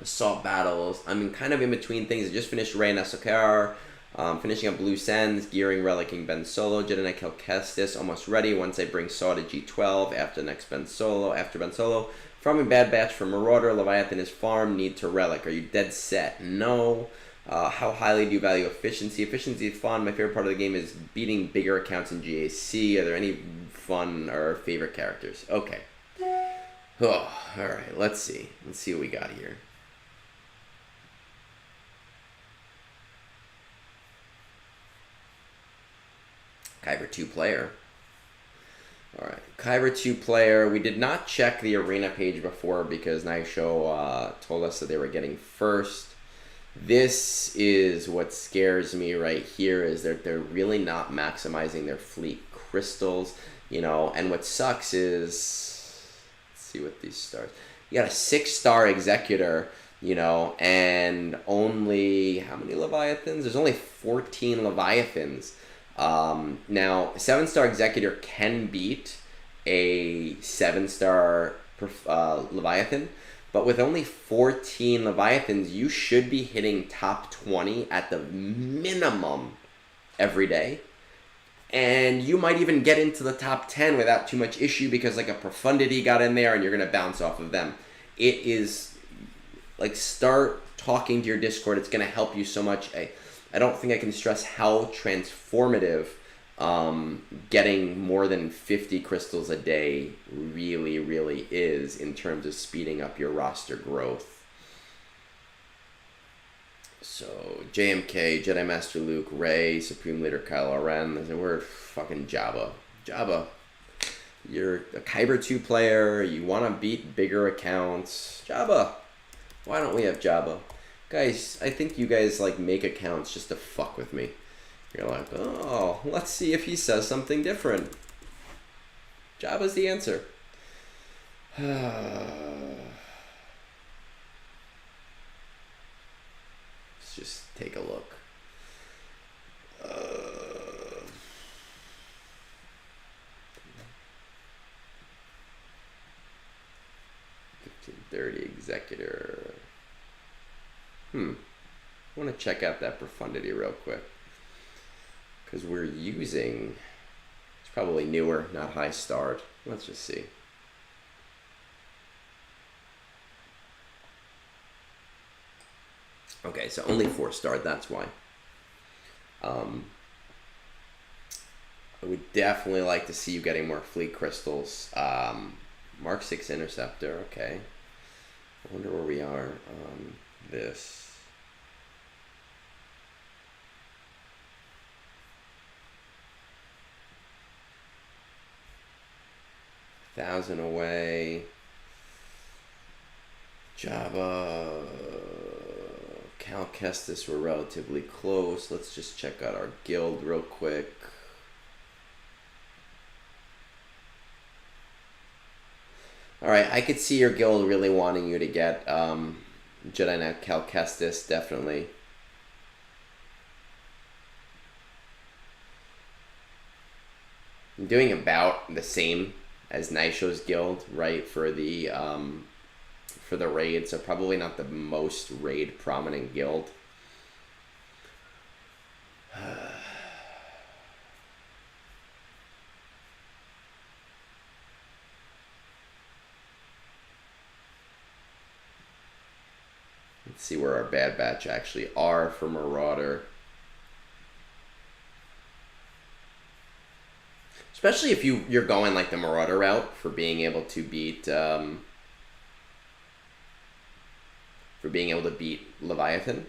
assault battles. I mean, kind of in between things. I just finished Rey Nesokar, finishing up Blue Sands, gearing, relicking Ben Solo, Jedi Knight Cal Kestis, almost ready once I bring Saw to G12 after next Ben Solo, Farming Bad Batch for Marauder, Leviathan is farm, need to relic. Are you dead set? No. How highly do you value efficiency? Efficiency is fun. My favorite part of the game is beating bigger accounts in GAC. Are there any fun or favorite characters? Okay. Oh, alright, let's see. Let's see what we got here. Kyber 2 player. Alright, Kyber 2 player. We did not check the arena page before because Naisho told us that they were getting first. This is what scares me right here, is that they're really not maximizing their fleet crystals, you know, and what sucks is, let's see what these stars, you got a 6-star Executor, you know, and only, how many Leviathans? There's only 14 Leviathans. Now, a 7-star Executor can beat a 7-star Leviathan, but with only 14 Leviathans, you should be hitting top 20 at the minimum every day. And you might even get into the top 10 without too much issue because like a Profundity got in there and you're going to bounce off of them. It is, like, start talking to your Discord. It's going to help you so much. I don't think I can stress how transformative getting more than 50 crystals a day really, really is in terms of speeding up your roster growth. So, JMK, Jedi Master Luke, Rey, Supreme Leader Kylo Ren, we're fucking Jabba. Jabba. You're a Kyber 2 player, you want to beat bigger accounts. Jabba. Why don't we have Jabba? Guys, I think you guys like make accounts just to fuck with me. You're like, oh, let's see if he says something different. Jabba's the answer. Let's just take a look. 1530 Executor. I want to check out that Profundity real quick. Because we're using, it's probably newer, not high starred. Let's just see. Okay, so only 4-starred, that's why. I would definitely like to see you getting more fleet crystals. Mark 6 Interceptor, okay. I wonder where we are on this. 1,000 away. Jabba, Cal Kestis were relatively close. Let's just check out our guild real quick. Alright, I could see your guild really wanting you to get Jedi Knight Cal Kestis, definitely. I'm doing about the same as Naisho's guild, right, for the raid, so probably not the most raid prominent guild. Let's see where our Bad Batch actually are for Marauder. Especially if you're going like the Marauder route for being able to beat Leviathan,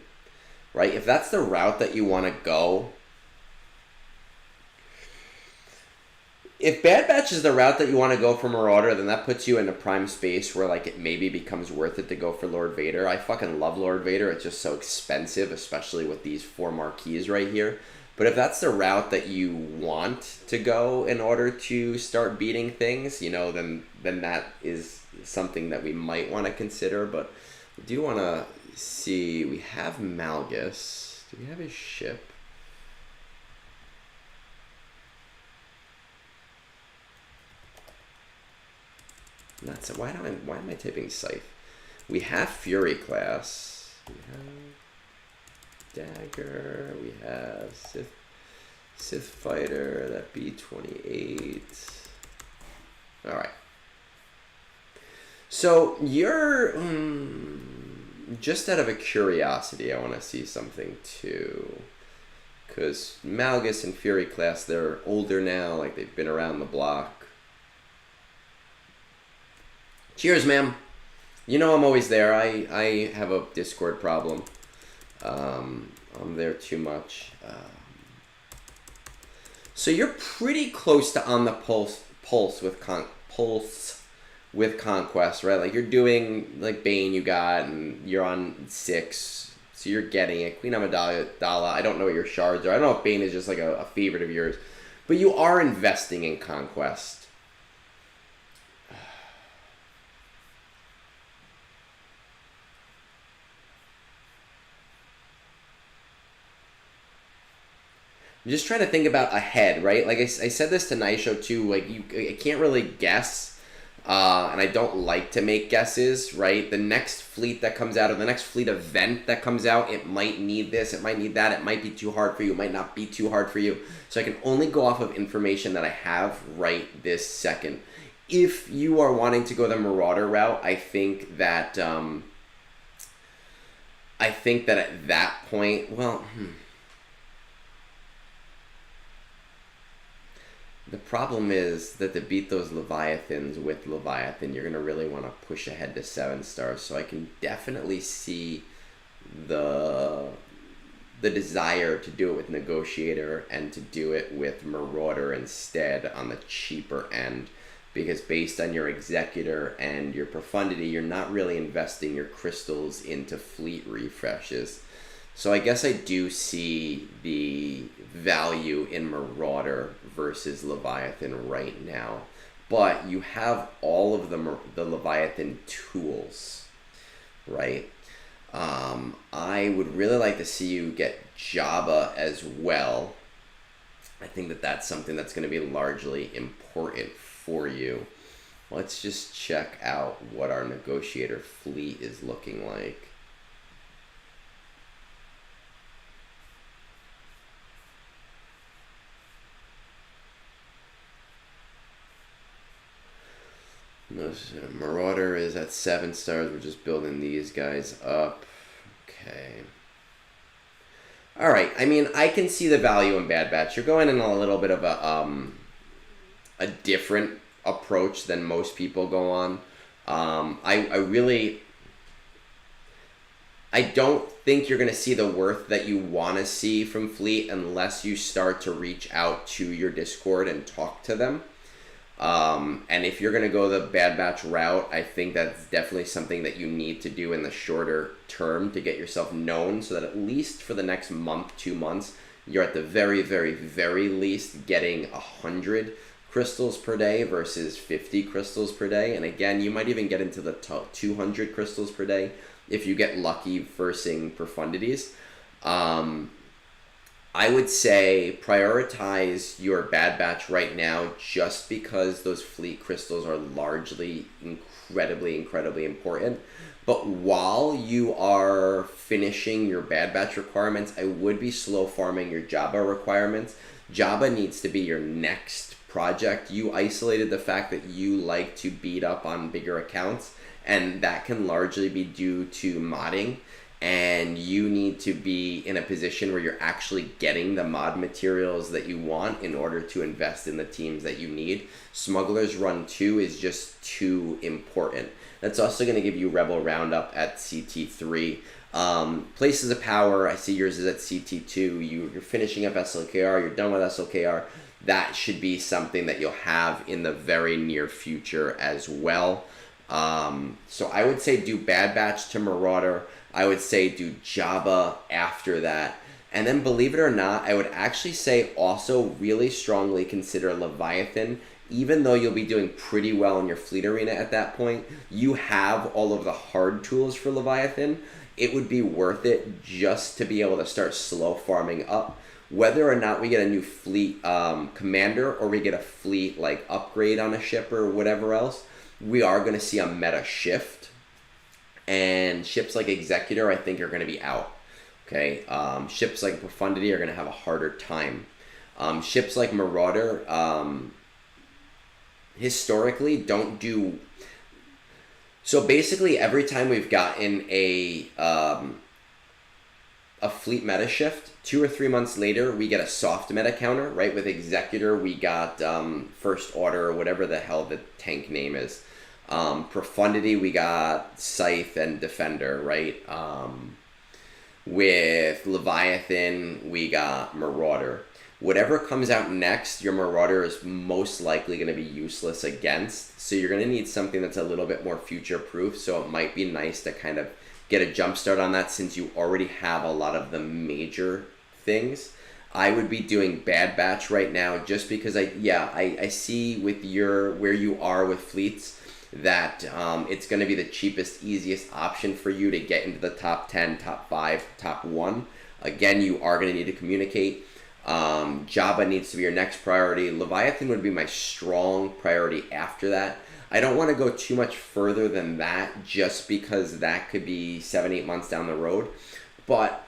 right? If that's the route that you want to go, if Bad Batch is the route that you want to go for Marauder, then that puts you in a prime space where like it maybe becomes worth it to go for Lord Vader. I fucking love Lord Vader. It's just so expensive, especially with these 4 marquees right here. But if that's the route that you want to go in order to start beating things, you know, then that is something that we might want to consider. But we do want to see, we have Malgus. Do we have his ship? Not why am I typing Scythe? We have Fury class. We have Dagger. We have Sith Fighter. That B-28. All right. So you're just out of a curiosity, I want to see something too, because Malgus and Fury class, they're older now, like they've been around the block. Cheers, ma'am. You know I'm always there. I have a Discord problem. I'm there too much. So you're pretty close to on the pulse with Conquest, right? Like you're doing like Bane you got, and you're on 6, so you're getting it. Queen Amidala, I don't know what your shards are. I don't know if Bane is just like a favorite of yours, but you are investing in Conquest. I'm just trying to think about ahead, right? Like I said this to Naisho too, like I can't really guess. And I don't like to make guesses, right? The next fleet that comes out, or the next fleet event that comes out, it might need this, it might need that, it might be too hard for you, it might not be too hard for you. So I can only go off of information that I have right this second. If you are wanting to go the Marauder route, I think that at that point, well, the problem is that to beat those Leviathans with Leviathan, you're going to really want to push ahead to 7 stars. So I can definitely see the desire to do it with Negotiator and to do it with Marauder instead on the cheaper end. Because based on your Executor and your Profundity, you're not really investing your crystals into fleet refreshes. So I guess I do see the value in Marauder versus Leviathan right now. But you have all of the Leviathan tools, right? I would really like to see you get Jabba as well. I think that that's something that's going to be largely important for you. Let's just check out what our Negotiator fleet is looking like. Marauder is at 7 stars. We're just building these guys up. Okay. All right. I mean, I can see the value in Bad Batch. You're going in a little bit of a different approach than most people go on. I don't think you're going to see the worth that you want to see from Fleet unless you start to reach out to your Discord and talk to them. And if you're going to go the Bad Batch route, I think that's definitely something that you need to do in the shorter term to get yourself known, so that at least for the next month, 2 months, you're at the very, very, very least getting 100 crystals per day versus 50 crystals per day. And again, you might even get into the 200 crystals per day if you get lucky versing profundities. I would say prioritize your Bad Batch right now, just because those fleet crystals are largely incredibly, incredibly important. But while you are finishing your Bad Batch requirements, I would be slow farming your Jabba requirements. Jabba needs to be your next project. You isolated the fact that you like to beat up on bigger accounts, and that can largely be due to modding. And you need to be in a position where you're actually getting the mod materials that you want in order to invest in the teams that you need. Smuggler's Run 2 is just too important. That's also going to give you Rebel Roundup at CT3. Places of Power, I see yours is at CT2. You're finishing up SLKR, you're done with SLKR. That should be something that you'll have in the very near future as well. So I would say do Bad Batch to Marauder. I would say do Jabba after that. And then, believe it or not, I would actually say also really strongly consider Leviathan. Even though you'll be doing pretty well in your fleet arena at that point, you have all of the hard tools for Leviathan. It would be worth it just to be able to start slow farming up. Whether or not we get a new fleet commander, or we get a fleet like upgrade on a ship or whatever else, we are going to see a meta shift, and ships like Executor, I think, are going to be out. Okay, ships like Profundity are going to have a harder time. Ships like Marauder, historically, don't do. So basically, every time we've gotten a fleet meta shift, 2 or 3 months later, we get a soft meta counter, right? With Executor, we got First Order, or whatever the hell the tank name is. Profundity, we got Scythe and Defender, right? With Leviathan, we got Marauder. Whatever comes out next, your Marauder is most likely going to be useless against. So you're going to need something that's a little bit more future-proof. So it might be nice to kind of get a jump start on that since you already have a lot of the major things. I would be doing Bad Batch right now just because I see with where you are with fleets that it's going to be the cheapest, easiest option for you to get into the top 10, top 5, top 1. Again, you are going to need to communicate. Jabba needs to be your next priority. Leviathan would be my strong priority after that. I don't want to go too much further than that just because that could be 7-8 months down the road. But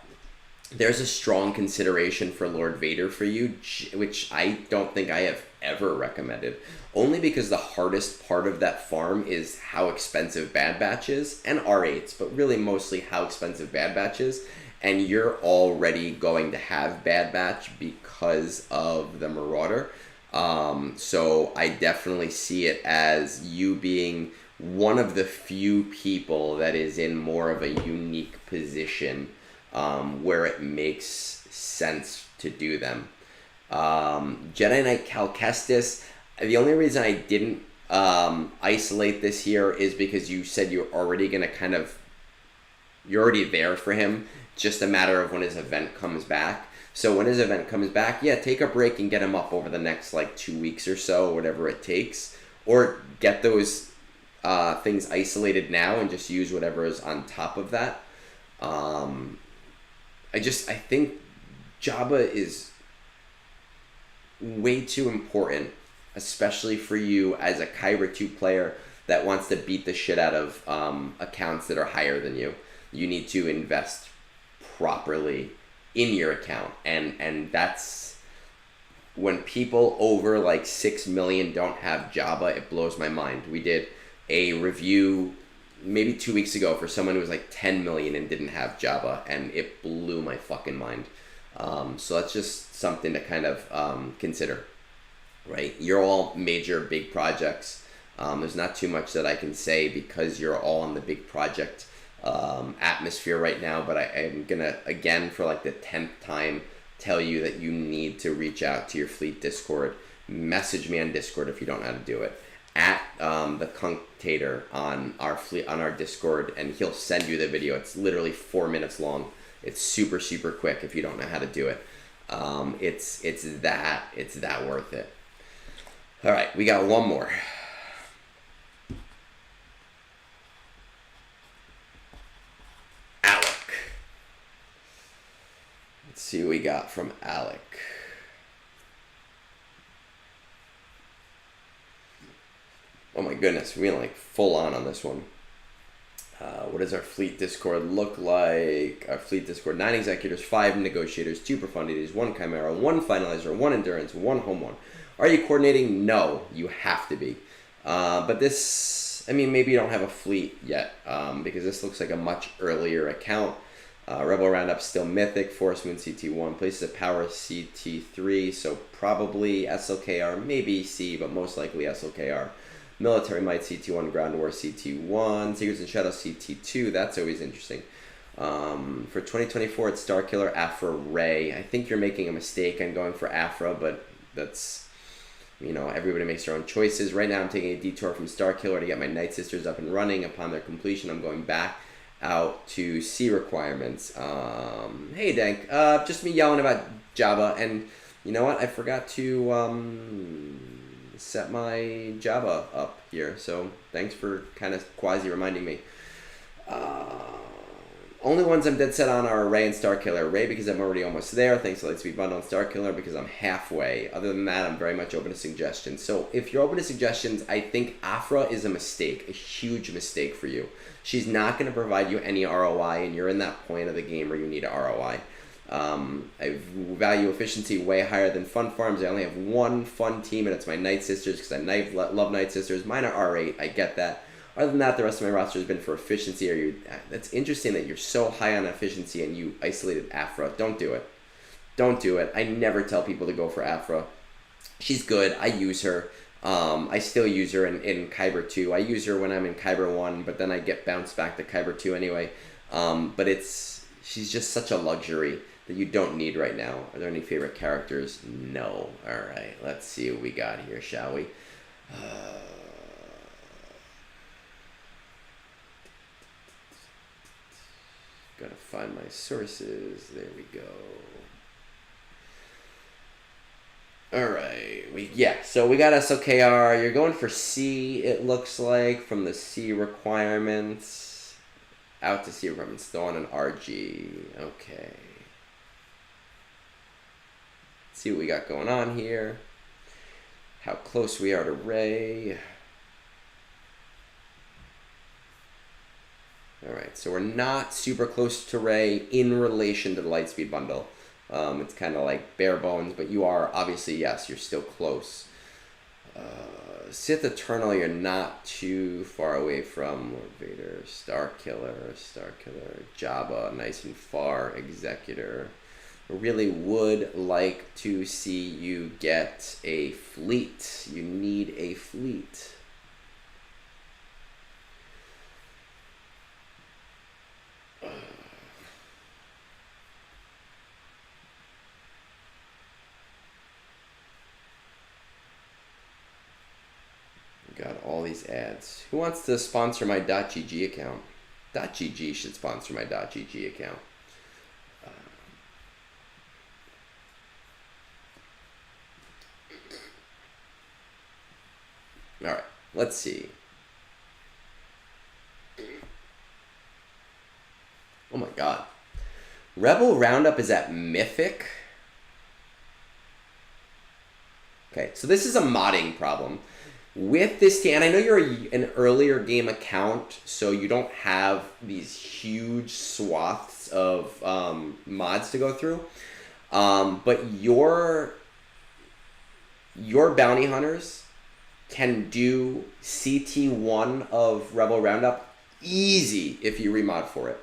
there's a strong consideration for Lord Vader for you, which I don't think I have ever recommended. Only because the hardest part of that farm is how expensive Bad Batch is, and R8s, but really mostly how expensive Bad Batch is. And you're already going to have Bad Batch because of the Marauder. So I definitely see it as you being one of the few people that is in more of a unique position where it makes sense to do them. Jedi Knight Cal Kestis, the only reason I didn't isolate this here is because you said you're already going to you're already there for him. Just a matter of when his event comes back. So when his event comes back, yeah, take a break and get him up over the next 2 weeks or so, whatever it takes. Or get those things isolated now and just use whatever is on top of that. I think Jabba is way too important, especially for you as a Kyber 2 player that wants to beat the shit out of accounts that are higher than you. You need to invest properly in your account, and that's when people over 6 million don't have Jabba. It blows my mind. We did a review maybe 2 weeks ago for someone who was 10 million and didn't have Jabba, and it blew my fucking mind. So that's just something to kind of consider, right? You're all major big projects. There's not too much that I can say because you're all on the big project atmosphere right now, but I am gonna, again, for the 10th time, tell you that you need to reach out to your fleet Discord. Message me on Discord if you don't know how to do it, at the Cunctator on our Discord, and he'll send you the video. It's literally 4 minutes long. It's super quick if you don't know how to do it. It's that worth it. All right, we got one more. Alec. Let's see what we got from Alec. Oh my goodness, we went full on this one. What does our fleet Discord look like? Our fleet Discord: 9 executors, 5 negotiators, 2 profundities, 1 chimera, 1 finalizer, 1 endurance, 1 home one. Are you coordinating? No, you have to be. But this, maybe you don't have a fleet yet, because this looks like a much earlier account. Rebel Roundup still mythic, Force Moon CT1, Places of Power CT3, so probably SLKR, maybe C, but most likely SLKR. Military Might CT1, Ground War CT1, Secrets and Shadows CT2, that's always interesting. For 2024, it's Starkiller, Afra, Ray. I think you're making a mistake on going for Afra, but that's, everybody makes their own choices. Right now, I'm taking a detour from Starkiller to get my Night Sisters up and running. Upon their completion, I'm going back out to C requirements. Hey, Dank, just me yelling about Jabba, and you know what? I forgot to set my Jabba up here, so thanks for kind of quasi reminding me. Only ones I'm dead set on are Ray and Starkiller. Ray because I'm already almost there, thanks to Lightspeed Bundle, and Starkiller because I'm halfway. Other than that, I'm very much open to suggestions. So if you're open to suggestions, I think Afra is a mistake, a huge mistake for you. She's not going to provide you any ROI, and you're in that point of the game where you need a ROI. I value efficiency way higher than fun farms. I only have one fun team, and it's my Night Sisters because I love Night Sisters. Mine are R8, I get that. Other than that, the rest of my roster has been for efficiency. That's interesting that you're so high on efficiency and you isolated Afra. Don't do it. Don't do it. I never tell people to go for Afra. She's good. I use her. I still use her in Kyber 2. I use her when I'm in Kyber 1, but then I get bounced back to Kyber 2 anyway. But she's just such a luxury that you don't need right now. Are there any favorite characters? No. All right. Let's see what we got here, shall we? Gotta find my sources. There we go. Alright. So we got SLKR. You're going for C, it looks like, from the C requirements. Out to C requirements. Still on an RG. Okay. Let's see what we got going on here. How close we are to Ray. Alright, so we're not super close to Ray in relation to the Lightspeed Bundle. It's kind of like bare bones, but you are, obviously, yes, you're still close. Sith Eternal, you're not too far away from Lord Vader. Starkiller, Jabba, nice and far. Executor. I really would like to see you get a fleet. You need a fleet. Got all these ads. Who wants to sponsor my .gg account? .gg should sponsor my .gg account. All right, let's see. Oh my god. Rebel Roundup is at Mythic? Okay, so this is a modding problem. With this team, and I know you're an earlier game account, so you don't have these huge swaths of mods to go through, but your bounty hunters can do CT1 of Rebel Roundup easy if you remod for it.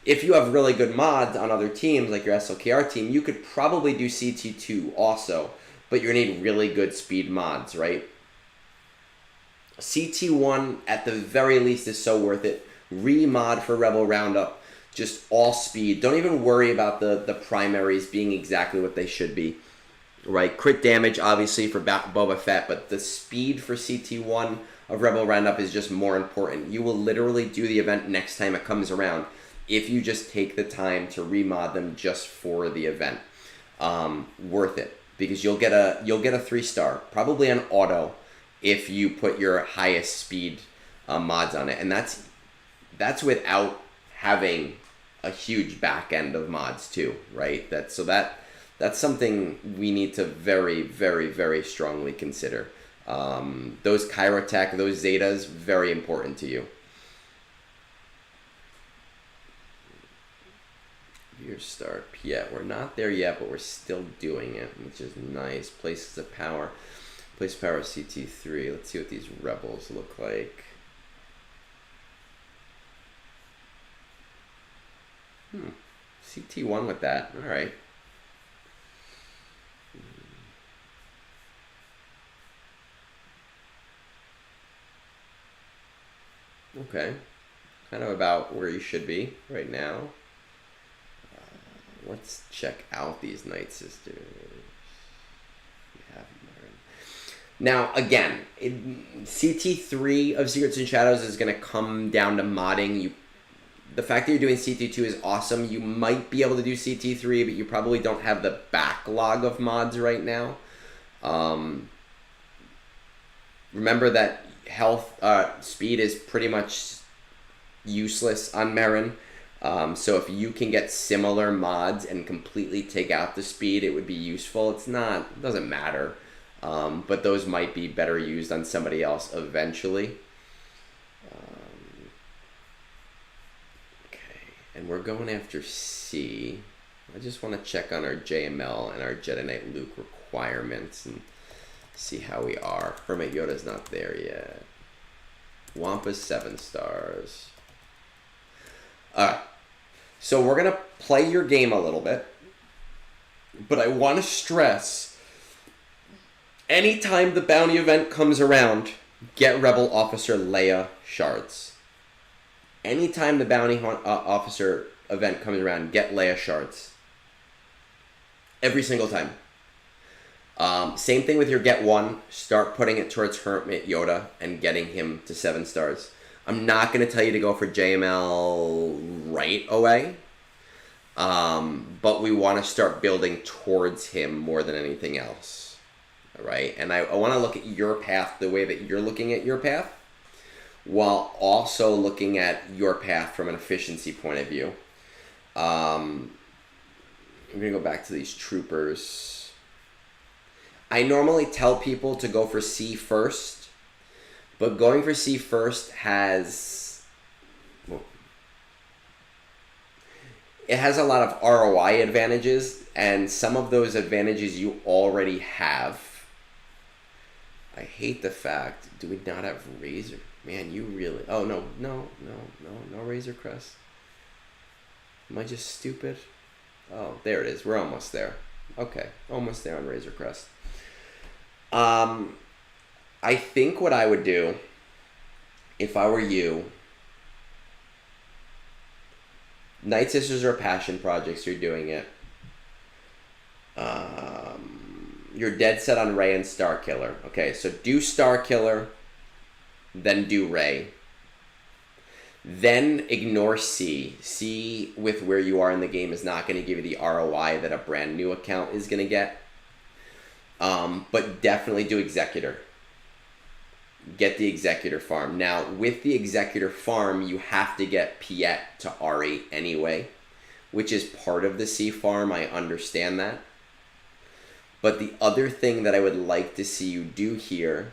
If you have really good mods on other teams, like your SLKR team, you could probably do CT2 also, but you're going to need really good speed mods, right? CT1 at the very least is so worth it. Remod for Rebel Roundup, just all speed. Don't even worry about the primaries being exactly what they should be, right? Crit damage obviously for Boba Fett, but the speed for CT1 of Rebel Roundup is just more important. You will literally do the event next time it comes around if you just take the time to remod them just for the event. Worth it, because you'll get a 3-star, probably on auto, if you put your highest speed mods on it. And that's without having a huge back end of mods too, right? That's something we need to very, very, very strongly consider. Those Kyrotech, those Zetas, very important to you. Your start. Yeah, we're not there yet, but we're still doing it, which is nice. Places of Power. Place Power CT3. Let's see what these rebels look like. CT1 with that. All right. Okay. Kind of about where you should be right now. Let's check out these Night Sisters. Now, again, CT3 of Secrets and Shadows is going to come down to modding. The fact that you're doing CT2 is awesome. You might be able to do CT3, but you probably don't have the backlog of mods right now. Remember that speed is pretty much useless on Marin. So if you can get similar mods and completely take out the speed, it would be useful. It doesn't matter. But those might be better used on somebody else eventually. Okay, and we're going after C. I just want to check on our JML and our Jedi Knight Luke requirements and see how we are. Hermit Yoda's not there yet. Wampa's 7 stars. Alright, so we're going to play your game a little bit, but I want to stress, anytime the bounty event comes around, get Rebel Officer Leia shards. Anytime the bounty officer event comes around, get Leia shards. Every single time. Same thing with your get 1. Start putting it towards Hermit Yoda and getting him to 7 stars. I'm not going to tell you to go for JML right away. But we want to start building towards him more than anything else. Alright? And I want to look at your path the way that you're looking at your path, while also looking at your path from an efficiency point of view. I'm going to go back to these troopers. I normally tell people to go for C first, but going for C first has... well, it has a lot of ROI advantages, and some of those advantages you already have. I hate the fact... do we not have Razor? Man, you really... oh, no Razor Crest. Am I just stupid? Oh, there it is. We're almost there. Okay, almost there on Razor Crest. I think what I would do, if I were you... Night Sisters are passion projects. You're doing it. You're dead set on Rey and Starkiller. Okay, so do Starkiller, then do Rey. Then ignore C. C, with where you are in the game, is not going to give you the ROI that a brand new account is going to get. But definitely do Executor. Get the Executor farm. Now, with the Executor farm, you have to get Piet to R8 anyway, which is part of the C farm. I understand that. But the other thing that I would like to see you do here,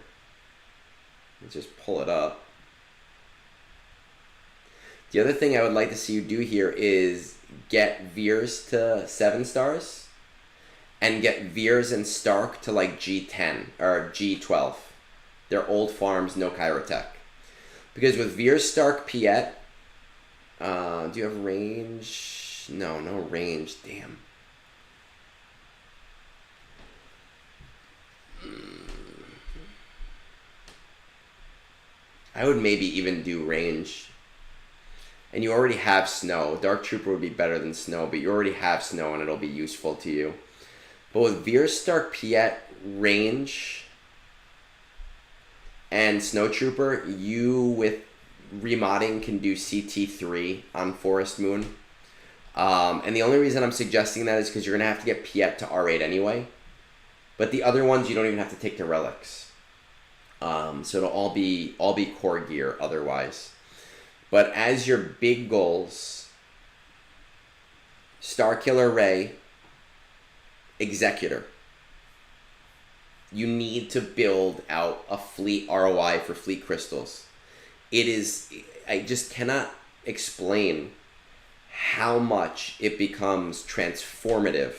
let's just pull it up. The other thing I would like to see you do here is get Veers to 7 stars and get Veers and Stark to like G10 or G12. They're old farms, no Chirotech. Because with Veers, Stark, Piet, do you have range? No range. Damn. I would maybe even do range. And you already have Snow. Dark Trooper would be better than Snow, but you already have Snow and it'll be useful to you. But with Veers, Stark, Piet, range, and Snow Trooper, you with remodding can do CT3 on Forest Moon. And the only reason I'm suggesting that is because you're going to have to get Piet to R8 anyway. But the other ones you don't even have to take to relics. So it'll all be core gear otherwise. But as your big goals, Starkiller Rey, Executor. You need to build out a fleet ROI for fleet crystals. I just cannot explain how much it becomes transformative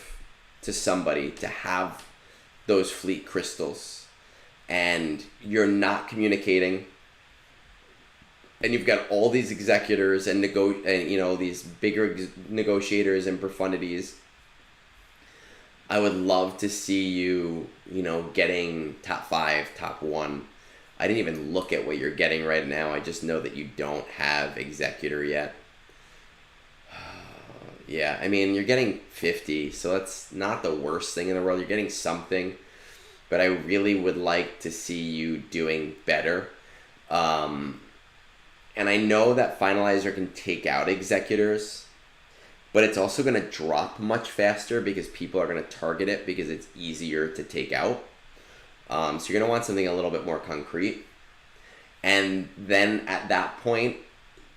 to somebody to have those fleet crystals. And you're not communicating. And you've got all these executors and these bigger negotiators and profundities. I would love to see you, getting top 5, top 1. I didn't even look at what you're getting right now. I just know that you don't have executor yet. Yeah, I mean, you're getting 50, so that's not the worst thing in the world. You're getting something, but I really would like to see you doing better. And I know that Finalizer can take out executors, but it's also going to drop much faster because people are going to target it because it's easier to take out. So you're going to want something a little bit more concrete. And then at that point,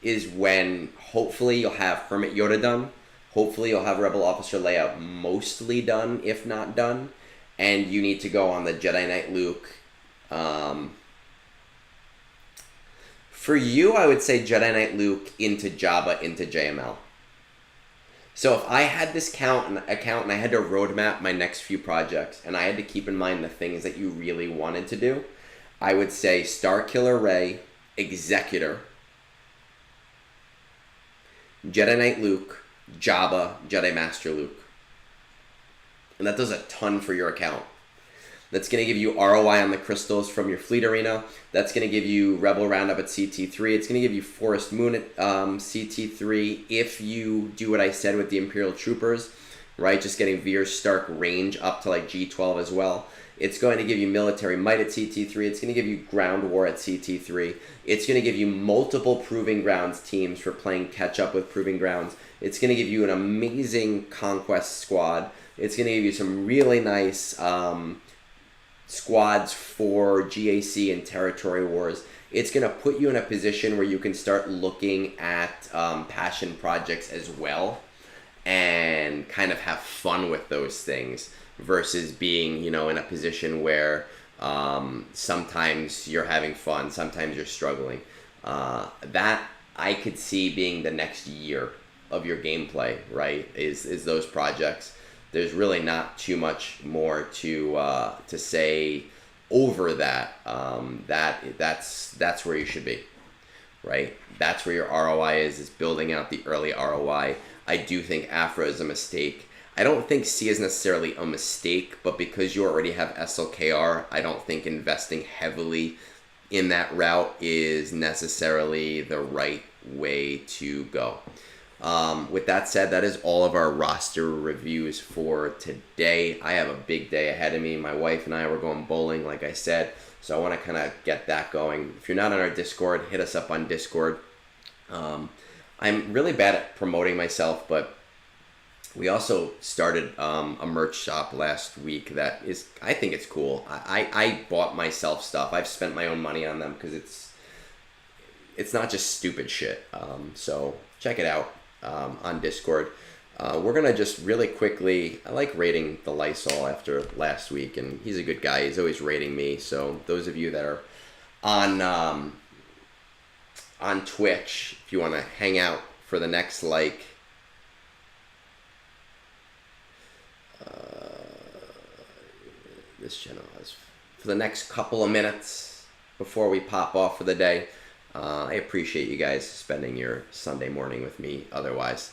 is when hopefully you'll have Hermit Yoda done. Hopefully you'll have Rebel Officer layout mostly done, if not done. And you need to go on the Jedi Knight Luke. For you, I would say Jedi Knight Luke into Jabba into JML. So if I had this account and I had to roadmap my next few projects and I had to keep in mind the things that you really wanted to do, I would say Starkiller Rey, Executor, Jedi Knight Luke, Jabba, Jedi Master Luke. And that does a ton for your account. That's going to give you ROI on the crystals from your fleet arena. That's going to give you Rebel Roundup at CT3. It's going to give you Forest Moon at CT3 if you do what I said with the Imperial Troopers, right? Just getting Veer Stark range up to like G12 as well. It's going to give you Military Might at CT3. It's going to give you Ground War at CT3. It's going to give you multiple Proving Grounds teams for playing catch up with Proving Grounds. It's going to give you an amazing Conquest squad. It's going to give you some really nice squads for GAC and Territory Wars. It's going to put you in a position where you can start looking at passion projects as well and kind of have fun with those things versus being, in a position where sometimes you're having fun, sometimes you're struggling. That I could see being the next year of your gameplay, right, is those projects. There's really not too much more to say over that. That's where you should be, right? That's where your ROI is building out the early ROI. I do think Afra is a mistake. I don't think C is necessarily a mistake, but because you already have SLKR, I don't think investing heavily in that route is necessarily the right way to go. With that said, that is all of our roster reviews for today. I have a big day ahead of me. My wife and I were going bowling, like I said, so I want to kind of get that going. If you're not on our Discord, hit us up on Discord. I'm really bad at promoting myself, but we also started a merch shop last week that is, I think it's cool. I bought myself stuff. I've spent my own money on them because it's not just stupid shit. So check it out. On Discord. We're going to just really quickly, I like rating the Lysol after last week, and he's a good guy. He's always rating me. So those of you that are on Twitch, if you want to hang out for the next, this channel has, for the next couple of minutes before we pop off for the day, I appreciate you guys spending your Sunday morning with me otherwise.